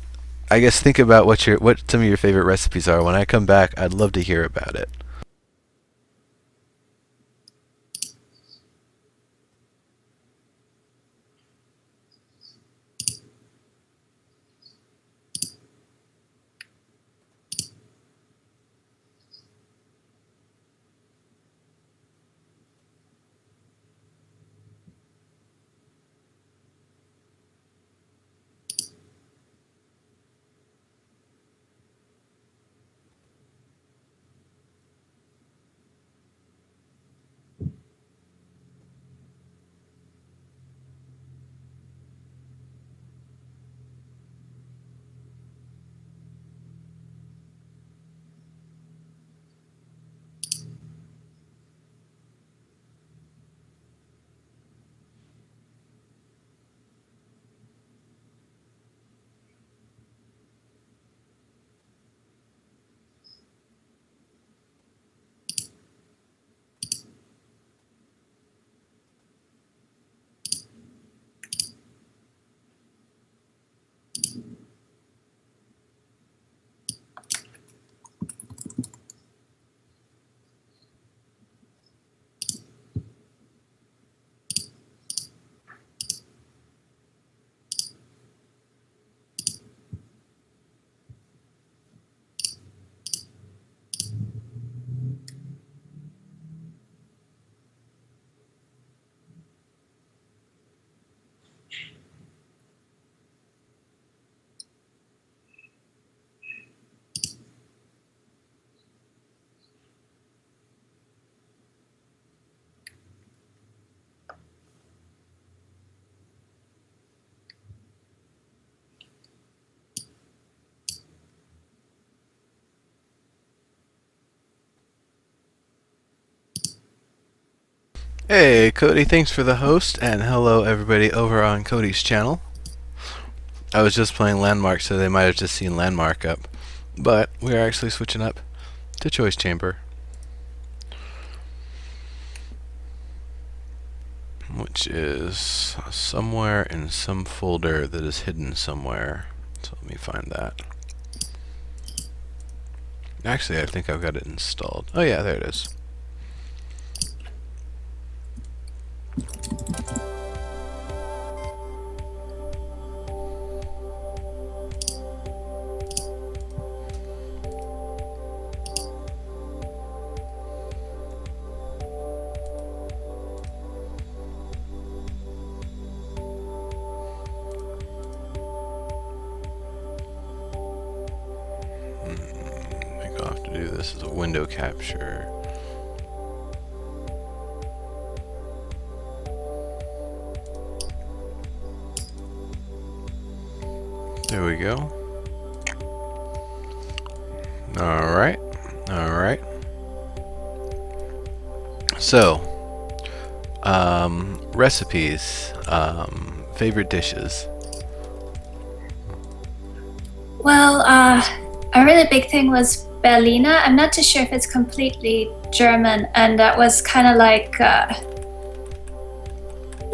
I guess think about what some of your favorite recipes are. When I come back, I'd love to hear about it. Hey, Cody, thanks for the host, and hello everybody over on Cody's channel. I was just playing Landmark, so they might have just seen Landmark up. But we are actually switching up to Choice Chamber, which is somewhere in some folder that is hidden somewhere. So let me find that. Actually, I think I've got it installed. Oh yeah, there it is. I think I'll have to do this as a window capture. There we go. Alright. Alright. So, recipes, favorite dishes. Well, a really big thing was Berliner. I'm not too sure if it's completely German, and that was kind of like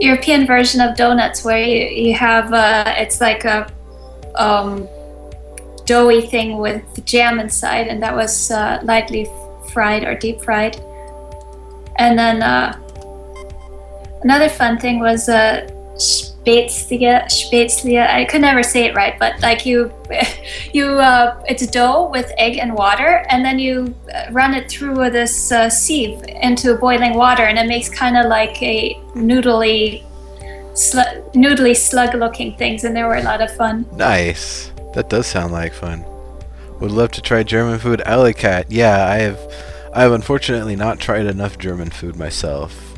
European version of donuts, where you have it's like a doughy thing with jam inside, and that was lightly fried or deep fried. And then another fun thing was Spätzle. I could never say it right, but like it's dough with egg and water, and then you run it through this sieve into boiling water, and it makes kind of like a noodly slug-looking things, and they were a lot of fun. Nice. That does sound like fun. Would love to try German food. Alicat. Yeah, I have unfortunately not tried enough German food myself.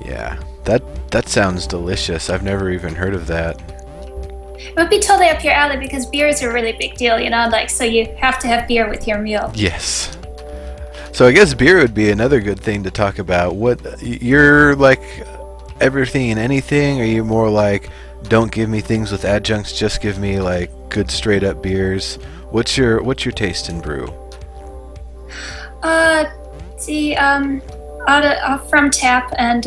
Yeah, that sounds delicious. I've never even heard of that. It would be totally up your alley because beer is a really big deal, like, so you have to have beer with your meal. Yes. So I guess beer would be another good thing to talk about. What you're like, everything and anything? Are you more like, don't give me things with adjuncts, just give me like good straight up beers? What's your taste in brew? Uh, the from tap and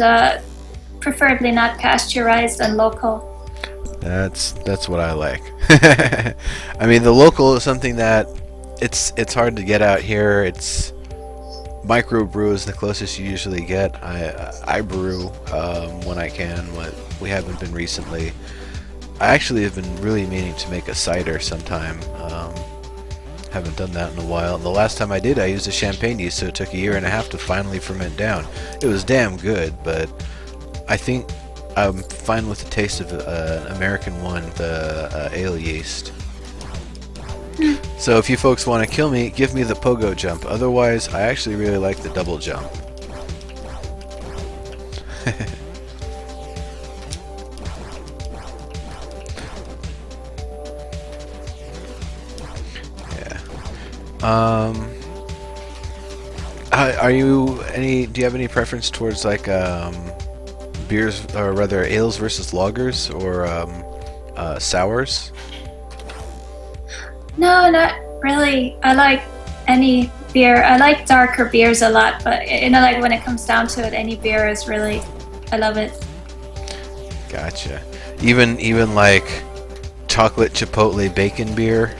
preferably not pasteurized and local. That's what I like. I mean, the local is something that it's hard to get out here. It's microbrew is the closest you usually get. I brew when I can. What we haven't been recently. I actually have been really meaning to make a cider sometime. Haven't done that in a while. And the last time I did, I used a champagne yeast, so it took a year and a half to finally ferment down. It was damn good, but I think I'm fine with the taste of an American one, the ale yeast. So if you folks want to kill me, give me the pogo jump. Otherwise, I actually really like the double jump. Yeah. Are you any? Do you have any preference towards like beers, or rather ales versus lagers, or sours? No, not really. I like any beer. I like darker beers a lot, but like when it comes down to it, any beer is really, I love it. Gotcha. Even like chocolate chipotle bacon beer.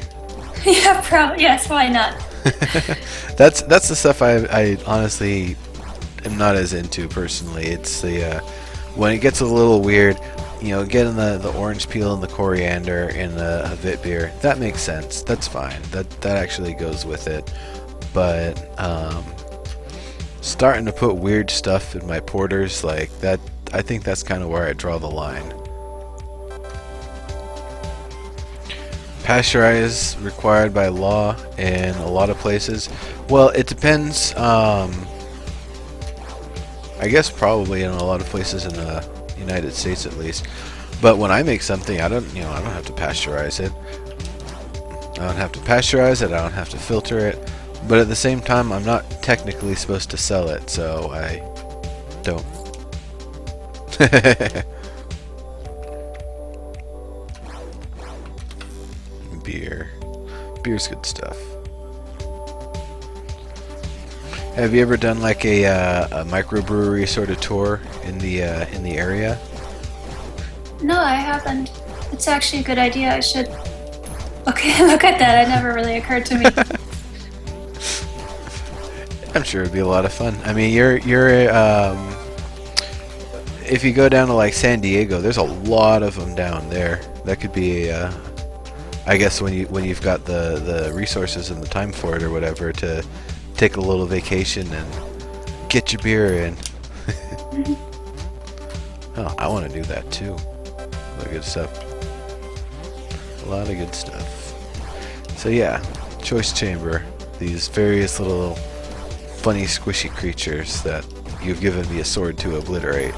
Yeah, yes, why not? That's the stuff I honestly am not as into personally. It's the when it gets a little weird, getting the orange peel and the coriander in a Vit beer. That makes sense. That's fine. That actually goes with it. But starting to put weird stuff in my porters like that, I think that's kind of where I draw the line. Pasteurize required by law in a lot of places. Well, it depends. I guess probably in a lot of places in the United States at least. But when I make something, I don't have to pasteurize it. I don't have to pasteurize it. I don't have to filter it. But at the same time, I'm not technically supposed to sell it, so I don't. Beer's good stuff. Have you ever done like a microbrewery sort of tour in the area? No, I haven't. It's actually a good idea. I should look at that. It never really occurred to me. I'm sure it'd be a lot of fun. I mean, you're if you go down to like San Diego, there's a lot of them down there. That could be I guess when you've got the resources and the time for it or whatever, to take a little vacation and get your beer in. Oh, I want to do that too. A lot of good stuff. A lot of good stuff. So yeah, choice chamber. These various little funny squishy creatures that you've given me a sword to obliterate.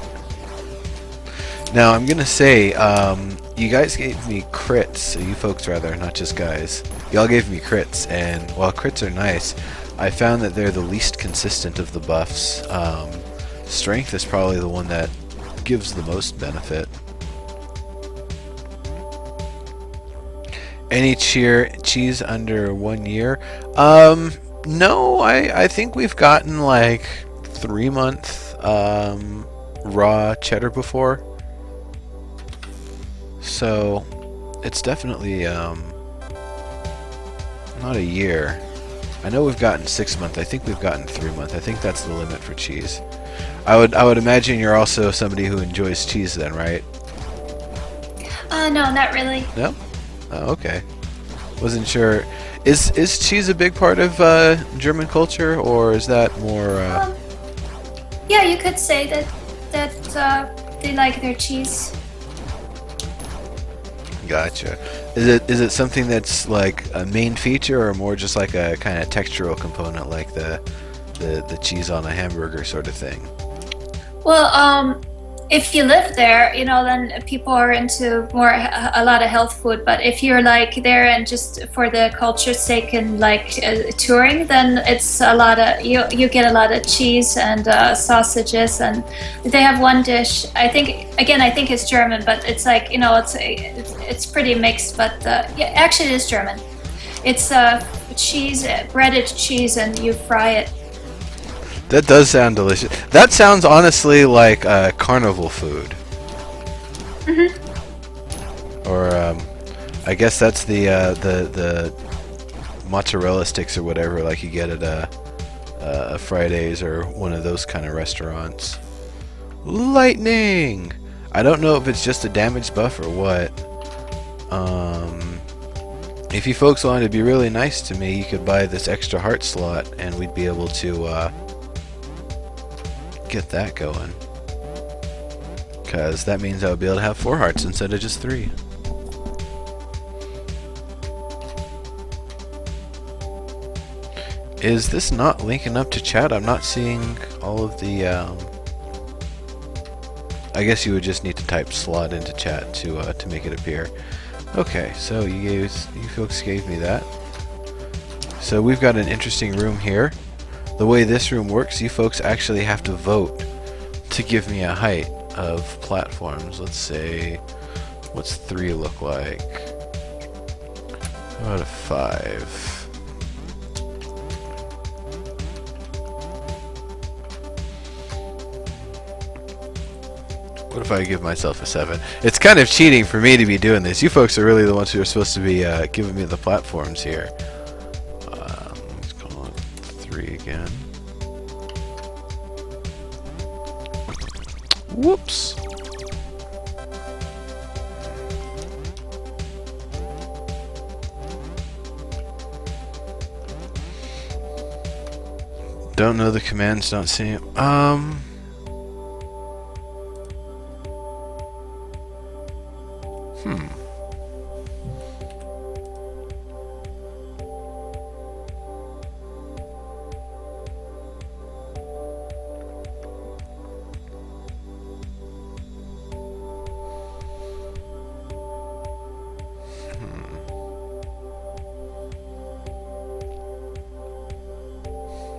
Now I'm gonna say, you guys gave me crits, you folks rather, not just guys. Y'all gave me crits, and while crits are nice, I found that they're the least consistent of the buffs. Strength is probably the one that gives the most benefit. Any cheese under 1 year? No, I think we've gotten like 3-month raw cheddar before. So it's definitely not a year. I know we've gotten 6-month. I think we've gotten 3-month. I think that's the limit for cheese. I would imagine you're also somebody who enjoys cheese then, right? No, not really. No? Oh, okay. Wasn't sure. Is cheese a big part of German culture, or is that more? Yeah, you could say that they like their cheese. Gotcha. Is it something that's like a main feature, or more just like a kind of textural component, like the cheese on a hamburger sort of thing? Well, if you live there, then people are into a lot of health food. But if you're like there and just for the culture's sake and like touring, then it's a lot of you get a lot of cheese and sausages, and they have one dish. I think it's German, but it's like it's pretty mixed. But yeah, actually it is German. It's cheese, breaded cheese, and you fry it. That does sound delicious. That sounds honestly like carnival food. Or I guess that's the mozzarella sticks or whatever, like you get at a Fridays or one of those kind of restaurants. Lightning! I don't know if it's just a damage buff or what. If you folks wanted to be really nice to me, you could buy this extra heart slot and we'd be able to get that going. Because that means I would be able to have 4 hearts instead of just 3. Is this not linking up to chat? I'm not seeing all of the... I guess you would just need to type slot into chat to make it appear. Okay, so you folks gave me that. So we've got an interesting room here. The way this room works, you folks actually have to vote to give me a height of platforms. Let's say, what's 3 look like? How about a 5? What if I give myself a 7? It's kind of cheating for me to be doing this. You folks are really the ones who are supposed to be giving me the platforms here. Let's call it 3 again. Whoops. Don't know the commands, don't see it.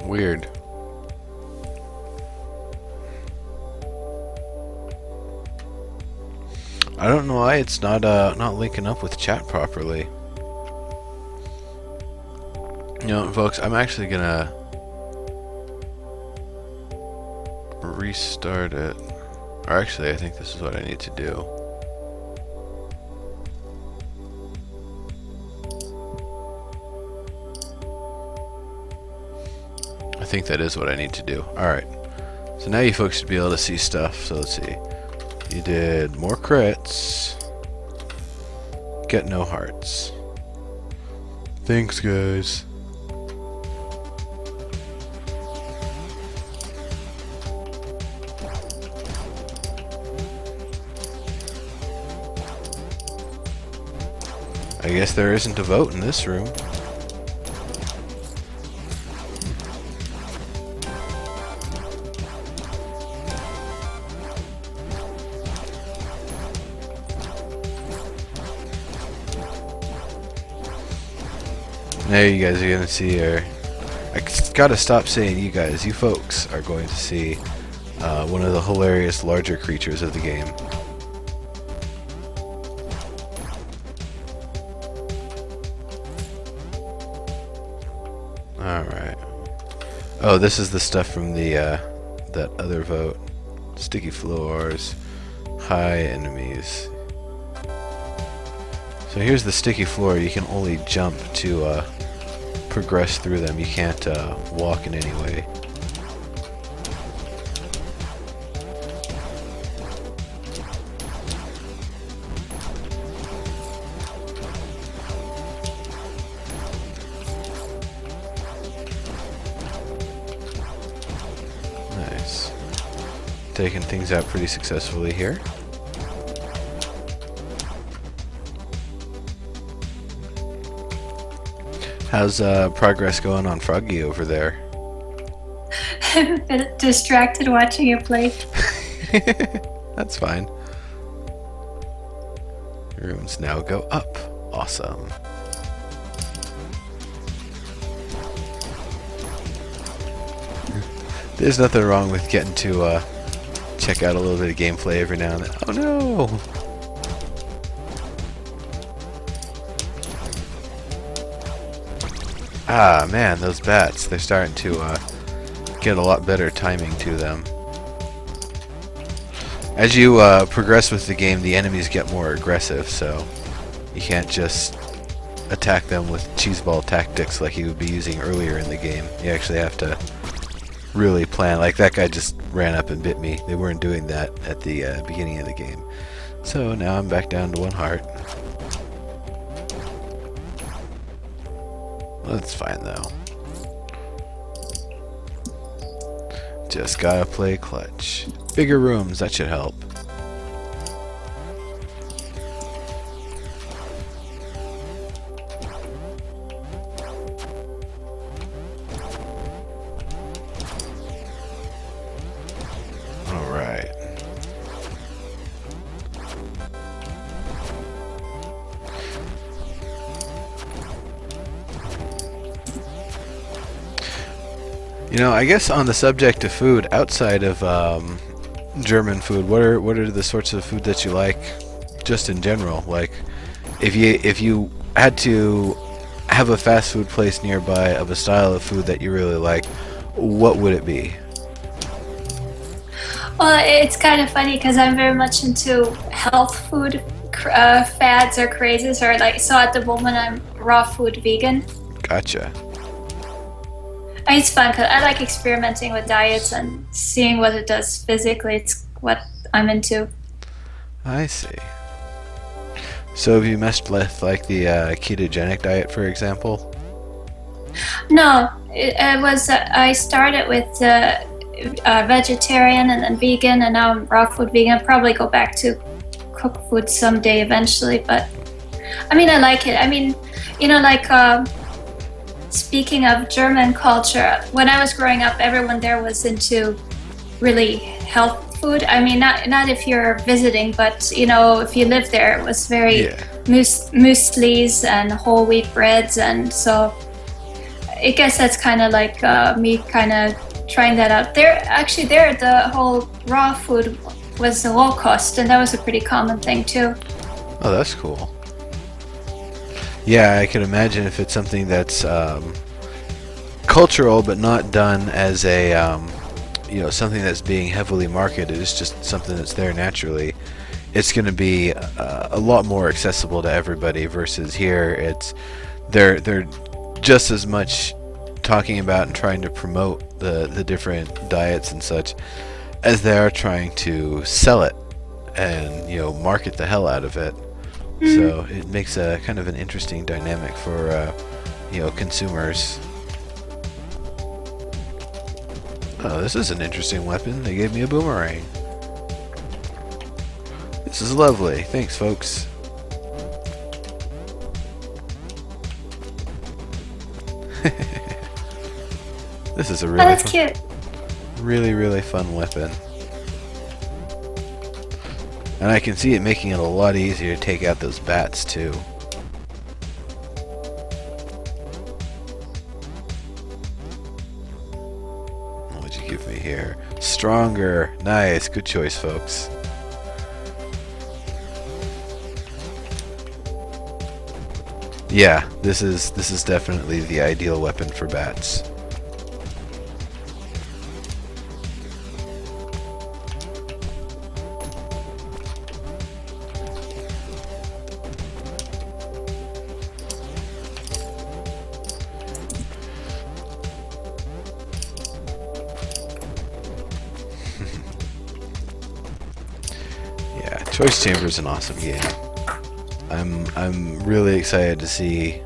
Weird. I don't know why it's not linking up with chat properly. You know, folks, I'm actually gonna restart it. Or actually, I think this is what I need to do. I think that is what I need to do. Alright. So now you folks should be able to see stuff. So let's see. You did more crits. Get no hearts. Thanks, guys. I guess there isn't a vote in this room. Now you guys are gonna see her. I gotta stop saying you guys. You folks are going to see one of the hilarious larger creatures of the game. Alright. Oh, this is the stuff from the that other vote. Sticky floors, high enemies. So here's the sticky floor. You can only jump to progress through them. You can't walk in any way. Nice. Taking things out pretty successfully here. How's progress going on Froggy over there? I'm a bit distracted watching you play. That's fine. Rooms now go up. Awesome. There's nothing wrong with getting to check out a little bit of gameplay every now and then. Oh no! Ah, man, those bats, they're starting to get a lot better timing to them. As you progress with the game, the enemies get more aggressive, so you can't just attack them with cheeseball tactics like you would be using earlier in the game. You actually have to really plan. Like, that guy just ran up and bit me. They weren't doing that at the beginning of the game. So now I'm back down to 1 heart. Well, that's fine though. Just gotta play clutch. Bigger rooms, that should help. Alright. You know, I guess on the subject of food, outside of German food, what are the sorts of food that you like, just in general? Like, if you had to have a fast food place nearby of a style of food that you really like, what would it be? Well, it's kind of funny because I'm very much into health food fads or crazes, or like, so at the moment I'm raw food vegan. Gotcha. It's fun because I like experimenting with diets and seeing what it does physically. It's what I'm into. I see. So have you messed with like the ketogenic diet, for example? No, it was I started with vegetarian and then vegan, and now I'm raw food vegan. I'll probably go back to cooked food someday eventually, but I mean, I like it. I mean, you know, like speaking of German culture, when I was growing up, everyone there was into really health food. I mean, not if you're visiting, but you know, if you live there, it was very mueslis and whole wheat breads, and so I guess that's kind of like me kind of trying that out. There, the whole raw food was low cost, and that was a pretty common thing too. Oh, that's cool. Yeah, I can imagine if it's something that's cultural but not done as a something that's being heavily marketed. It's just something that's there naturally. It's going to be a lot more accessible to everybody versus here. They're just as much talking about and trying to promote the different diets and such as they are trying to sell it and market the hell out of it. So it makes a kind of an interesting dynamic for consumers. Oh, this is an interesting weapon. They gave me a boomerang. This is lovely. Thanks, folks. This is a really, really fun weapon. And I can see it making it a lot easier to take out those bats, too. What'd you give me here? Stronger. Nice. Good choice, folks. Yeah, this is definitely the ideal weapon for bats. Choice Chamber is an awesome game. I'm really excited to see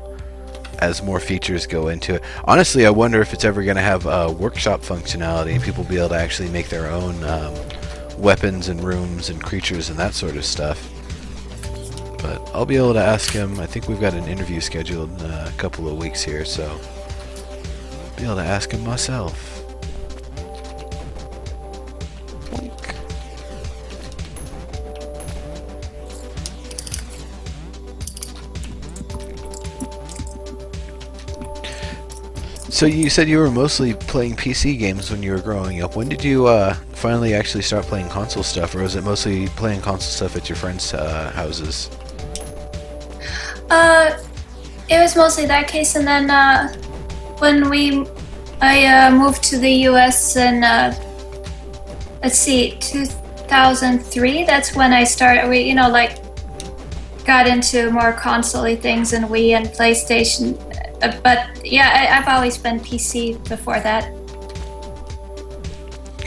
as more features go into it. Honestly, I wonder if it's ever going to have workshop functionality and people be able to actually make their own weapons and rooms and creatures and that sort of stuff. But I'll be able to ask him. I think we've got an interview scheduled in a couple of weeks here, so I'll be able to ask him myself. So you said you were mostly playing PC games when you were growing up. When did you finally actually start playing console stuff, or was it mostly playing console stuff at your friends' houses? It was mostly that case, and then when we I moved to the U.S. in let's see, 2003. That's when I started. Like got into more console-y things and Wii and PlayStation. But yeah, I've always been PC before that.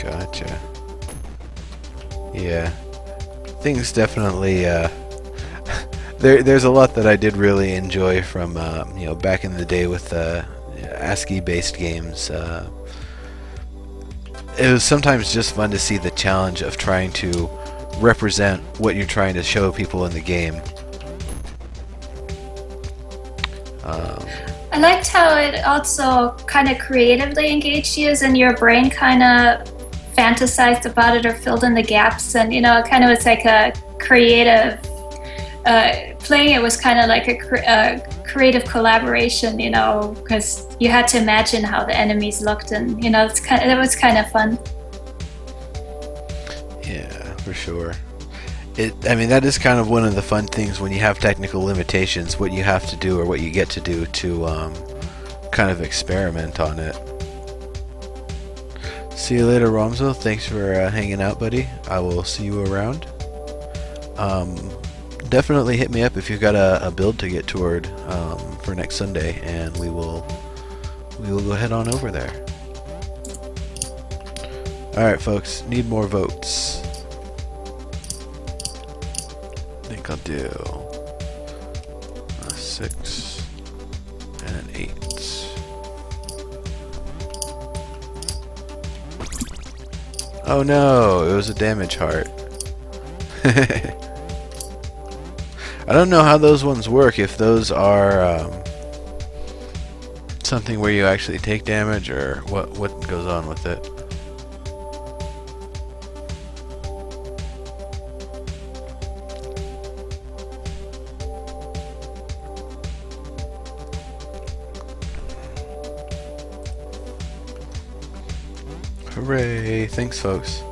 Gotcha. Yeah, things definitely. There's a lot that I did really enjoy from back in the day with ASCII-based games. It was sometimes just fun to see the challenge of trying to represent what you're trying to show people in the game. I liked how it also kind of creatively engaged you, and your brain kind of fantasized about it or filled in the gaps, and it kind of was like a creative. Playing it was kind of like a creative collaboration, because you had to imagine how the enemies looked, and it was kind of fun. Yeah, for sure. I mean, that is kind of one of the fun things when you have technical limitations, what you have to do or what you get to do to kind of experiment on it. See you later, Romzo. Thanks for hanging out, buddy. I will see you around. Definitely hit me up if you've got a build to get toward for next Sunday, and we will go head on over there. Alright, folks, need more votes. I think I'll do a 6 and an 8. Oh no, it was a damage heart. I don't know how those ones work, if those are something where you actually take damage, or what goes on with it. Hooray! Thanks, folks.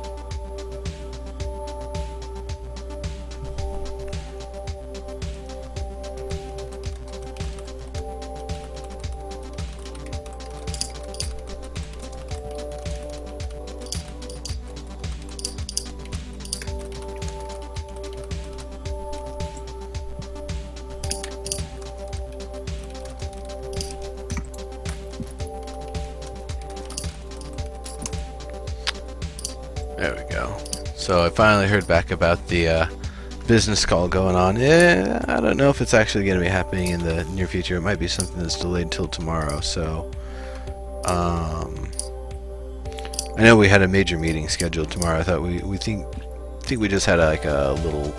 There we go. So I finally heard back about the business call going on. I don't know if it's actually going to be happening in the near future. It might be something that's delayed till tomorrow. So I know we had a major meeting scheduled tomorrow. I thought we think we just had like a little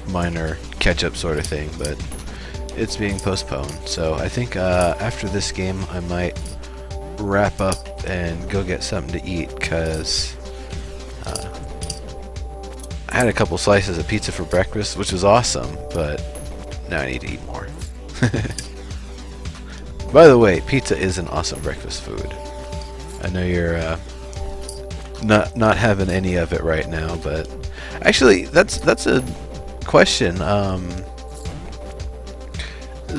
minor catch-up sort of thing, but it's being postponed. So I think after this game I might wrap up and go get something to eat, because I had a couple slices of pizza for breakfast, which was awesome, but now I need to eat more. By the way, pizza is an awesome breakfast food. I know you're not having any of it right now, but actually that's a question.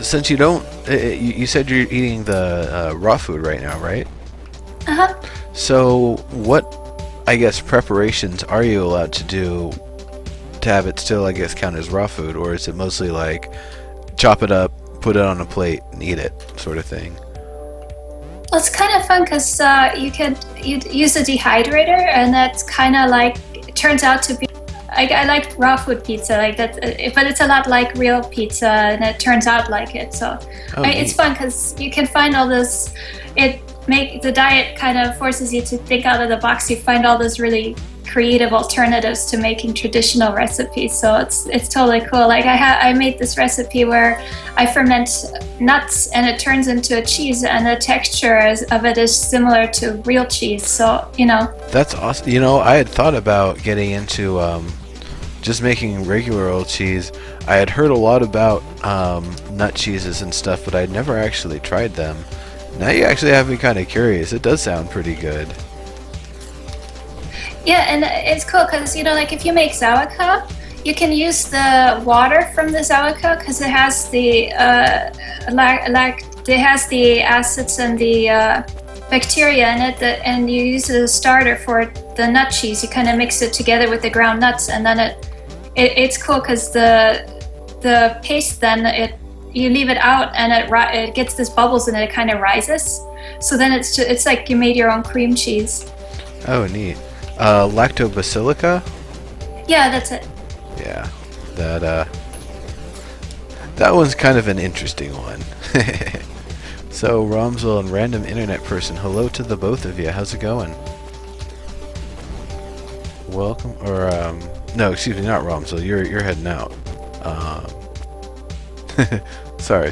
Since you don't, you said you're eating the raw food right now, right? Uh-huh. So what, I guess, preparations are you allowed to do to have it still, I guess, count as raw food, or is it mostly like chop it up, put it on a plate, and eat it, sort of thing? Well, it's kind of fun because you use a dehydrator, and that's kind of like, it turns out to be. I like raw food pizza like that, but it's a lot like real pizza, and it turns out like it. So it's fun because you can find all this. The diet kind of forces you to think out of the box. You find all those really creative alternatives to making traditional recipes. So it's totally cool. Like I made this recipe where I ferment nuts and it turns into a cheese, and the texture of it is similar to real cheese. So That's awesome. I had thought about getting into just making regular old cheese. I had heard a lot about nut cheeses and stuff, but I'd never actually tried them. Now you actually have me kind of curious. It does sound pretty good. Yeah, and it's cool because like if you make sauerkraut, you can use the water from the sauerkraut because it has the it has the acids and the bacteria in it, and you use it as a starter for the nut cheese. You kind of mix it together with the ground nuts, and then it's cool because the paste then you leave it out and it gets this bubbles and it kind of rises. So then it's like you made your own cream cheese. Oh, neat. Lactobacillica? Yeah, that's it. Yeah, that one's kind of an interesting one. So, Romsel and Random Internet Person, hello to the both of you. How's it going? Welcome, or no, excuse me, not Romsel. You're heading out. Sorry.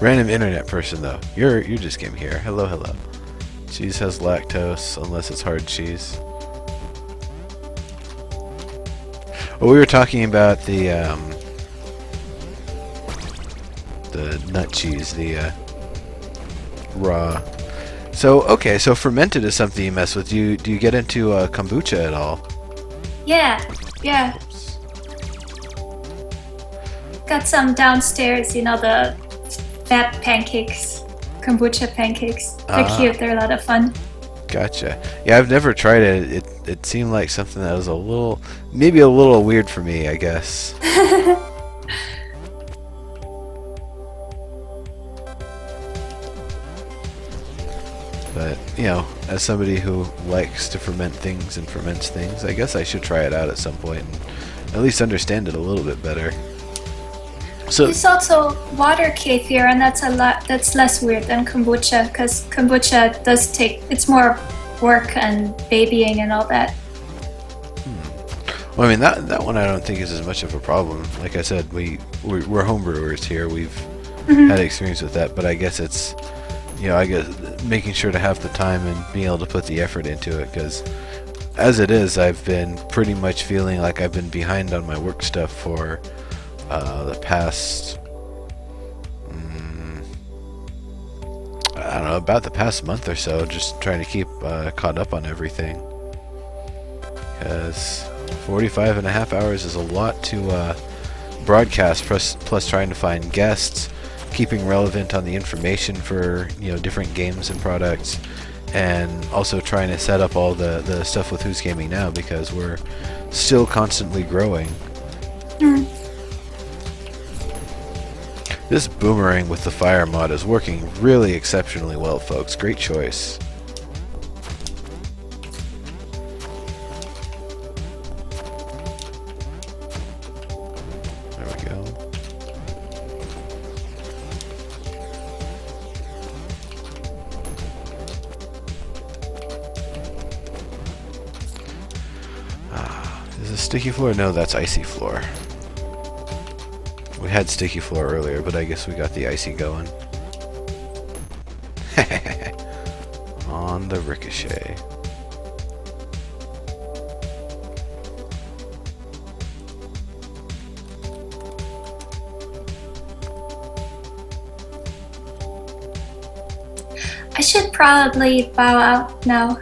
Random Internet Person though. You just came here. Hello. Cheese has lactose unless it's hard cheese. Well, we were talking about the nut cheese, the raw. So okay, so fermented is something you mess with. Do you get into kombucha at all? Yeah. Oops. Got some downstairs. You know, the fat pancakes, kombucha pancakes. They're cute. They're a lot of fun. Gotcha. Yeah, I've never tried it. It seemed like something that was maybe a little weird for me, I guess. But, you know, as somebody who likes to ferment things and ferments things, I guess I should try it out at some point and at least understand it a little bit better. So there's also water kefir, and that's less weird than kombucha, because kombucha it's more work and babying and all that. Well, I mean, that one I don't think is as much of a problem. Like I said, we're homebrewers here. We've had experience with that, but I guess it's, you know, I guess making sure to have the time and being able to put the effort into it, because as it is, I've been pretty much feeling like I've been behind on my work stuff for the past, I don't know, about the past month or so, just trying to keep caught up on everything. Because 45 and a half hours is a lot to broadcast, plus trying to find guests, keeping relevant on the information for, you know, different games and products, and also trying to set up all the stuff with Who's Gaming Now, because we're still constantly growing. This boomerang with the fire mod is working really exceptionally well, folks. Great choice. There we go. Is this sticky floor? No, that's icy floor. We had sticky floor earlier, but I guess we got the icy going. On the ricochet. I should probably bow out now.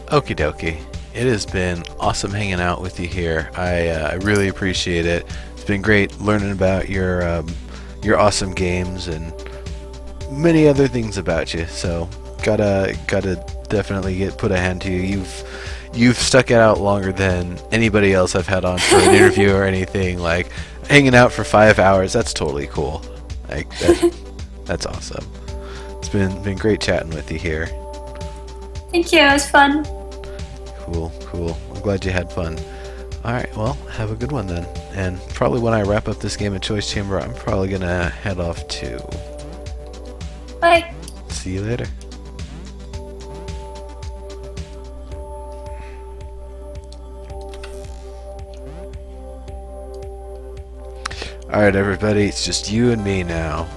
Okie dokie. It has been awesome hanging out with you here. I really appreciate it. It's been great learning about your awesome games and many other things about you. So gotta definitely put a hand to you. You've stuck it out longer than anybody else I've had on for an interview or anything. Like hanging out for 5 hours. That's totally cool. Like that's awesome. It's been great chatting with you here. Thank you. It was fun. Cool. I'm glad you had fun. Alright, well, have a good one then. And probably when I wrap up this game of Choice Chamber, I'm probably gonna head off too. Bye. See you later. Alright, everybody, it's just you and me now.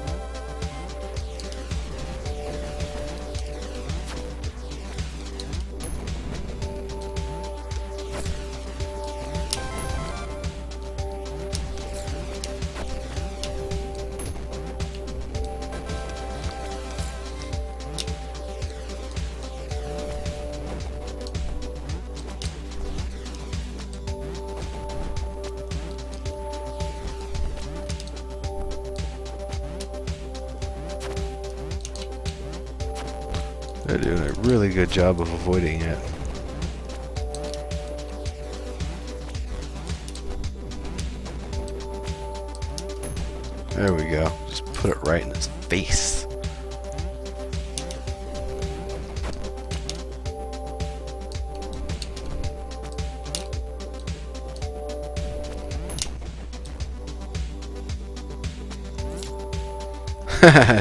They're doing a really good job of avoiding it. There we go. Just put it right in his face.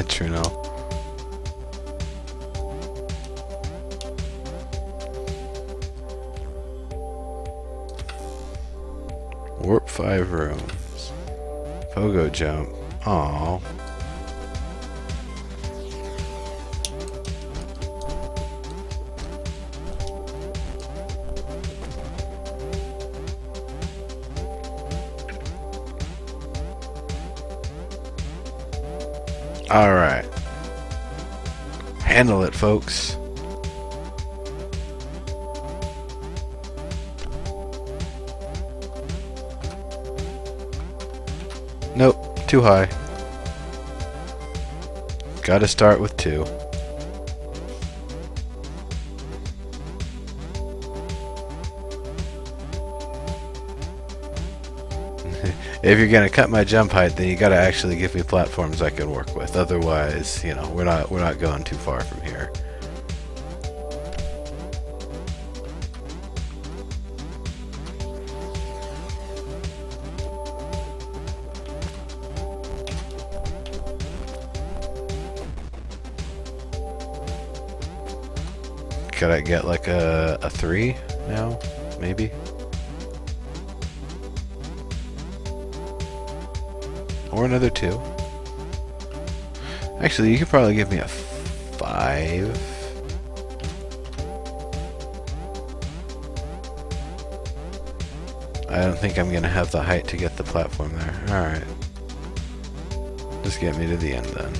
Truno. Warp 5 rooms. Pogo jump. Aww. Alright. Handle it, folks. Nope, too high. Gotta start with 2. If you're gonna cut my jump height, then you gotta actually give me platforms I can work with. Otherwise, you know, we're not going too far from here. Could I get like a 3 now? Maybe? Or another 2? Actually, you could probably give me a 5. I don't think I'm gonna have the height to get the platform there. Alright. Just get me to the end then.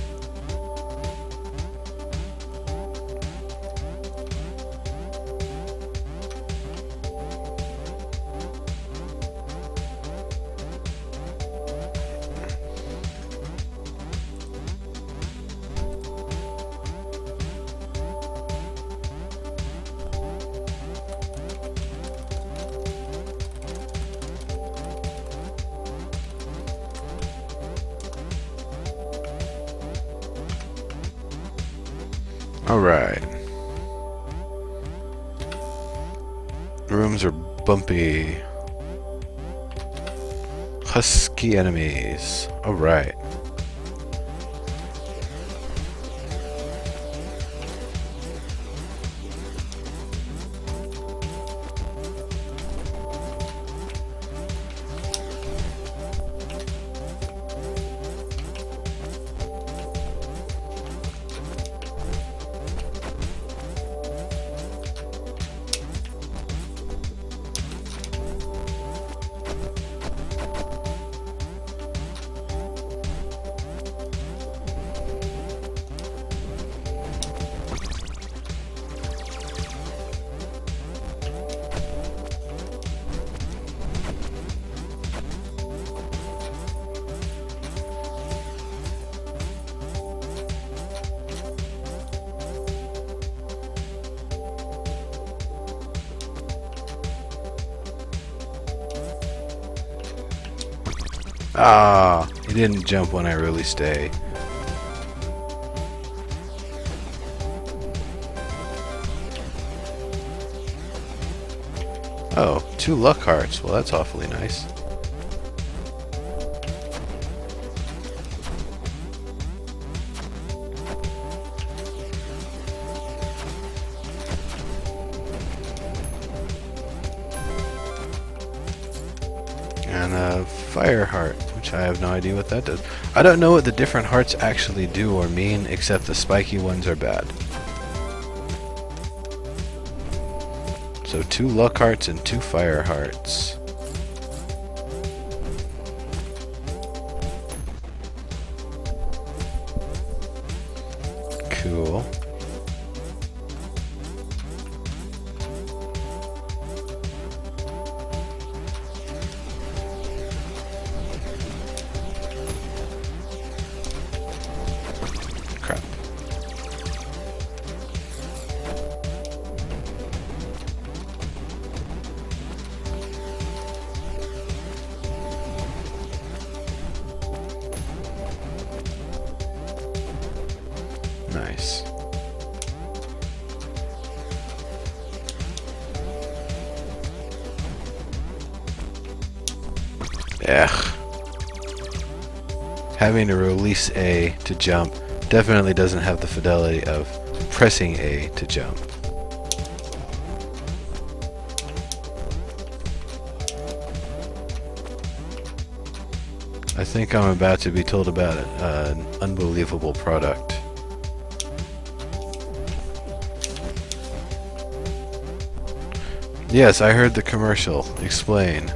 Alright. Rooms are bumpy. Husky enemies. Alright. Ah, he didn't jump when I really stay. Oh, 2 luck hearts. Well, that's awfully nice. And a fire heart, which I have no idea what that does. I don't know what the different hearts actually do or mean, except the spiky ones are bad. So 2 luck hearts and 2 fire hearts. Cool. Ugh. Having to release A to jump definitely doesn't have the fidelity of pressing A to jump. I think I'm about to be told about an unbelievable product. Yes, I heard the commercial. Explain.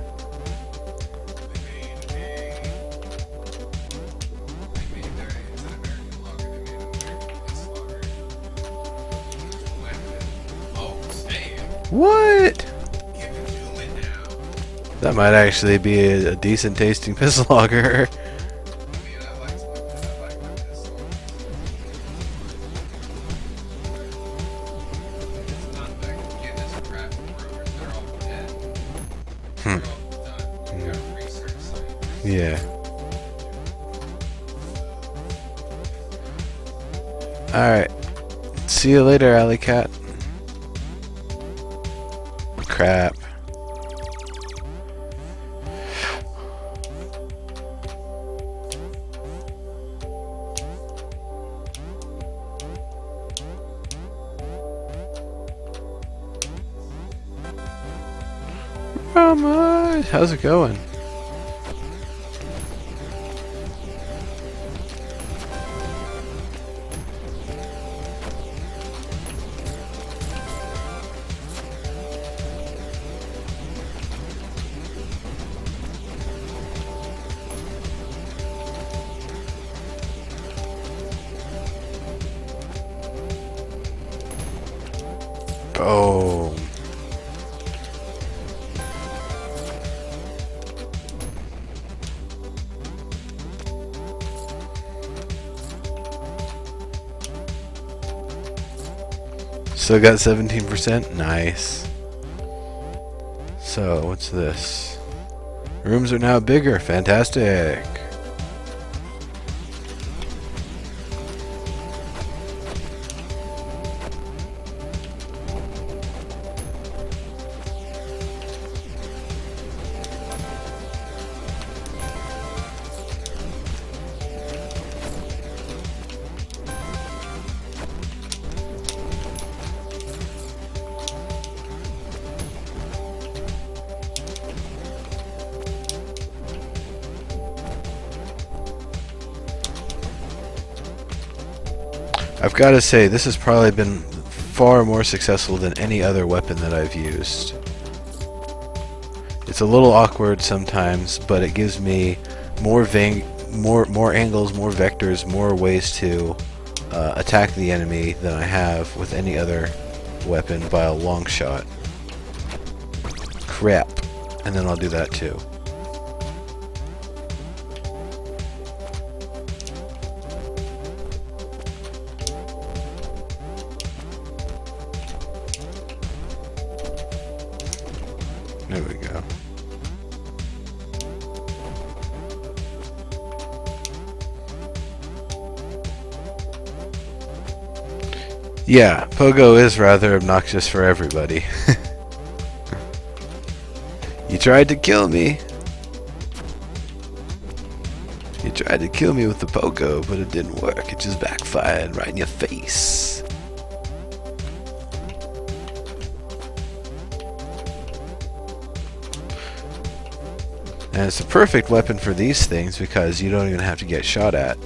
What? That might actually be a decent tasting pistol logger. Yeah. Alright. See you later, Alley Cat. Crap. Rama, how's it going? Boom. Still got 17%? Nice. So, what's this? Rooms are now bigger. Fantastic. I've got to say, this has probably been far more successful than any other weapon that I've used. It's a little awkward sometimes, but it gives me more angles, more vectors, more ways to attack the enemy than I have with any other weapon by a long shot. Crap. And then I'll do that too. There we go. Yeah, Pogo is rather obnoxious for everybody. You tried to kill me. You tried to kill me with the Pogo, but it didn't work. It just backfired right in your face. And it's a perfect weapon for these things because you don't even have to get shot at.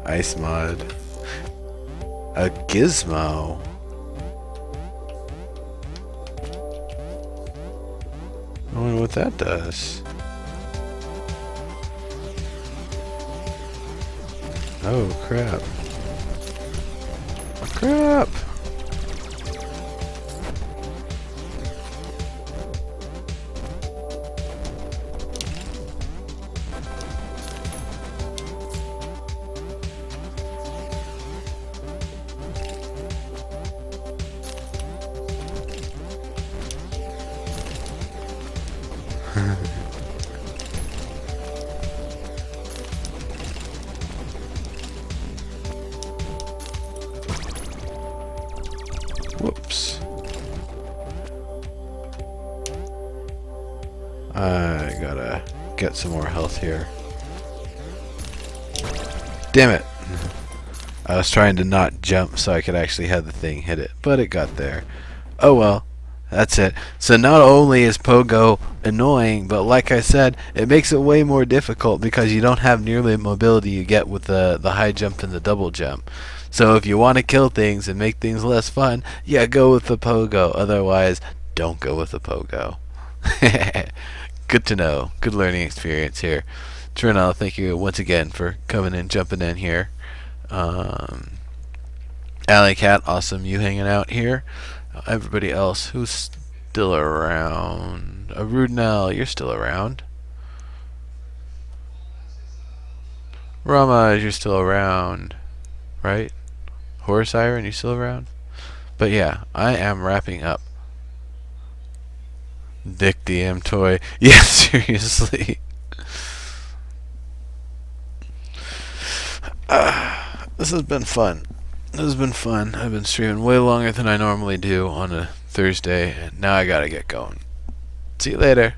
Ice mod. A gizmo. I wonder what that does. Oh crap. Crap! I gotta get some more health here. Damn it! I was trying to not jump so I could actually have the thing hit it, but it got there. Oh well. That's it. So not only is Pogo annoying, but like I said, it makes it way more difficult because you don't have nearly the mobility you get with the high jump and the double jump. So if you want to kill things and make things less fun, yeah, go with the Pogo. Otherwise, don't go with the Pogo. Good to know. Good learning experience here. Trinal, thank you once again for coming in, jumping in here. Alley Cat, awesome you hanging out here. Everybody else who's still around. Rudnell, you're still around. Rama, you're still around. Right? Horse Iron, you still around? But yeah, I am wrapping up. Dick DM toy. Yeah, seriously. This has been fun. This has been fun. I've been streaming way longer than I normally do on a Thursday, and now I gotta get going. See you later.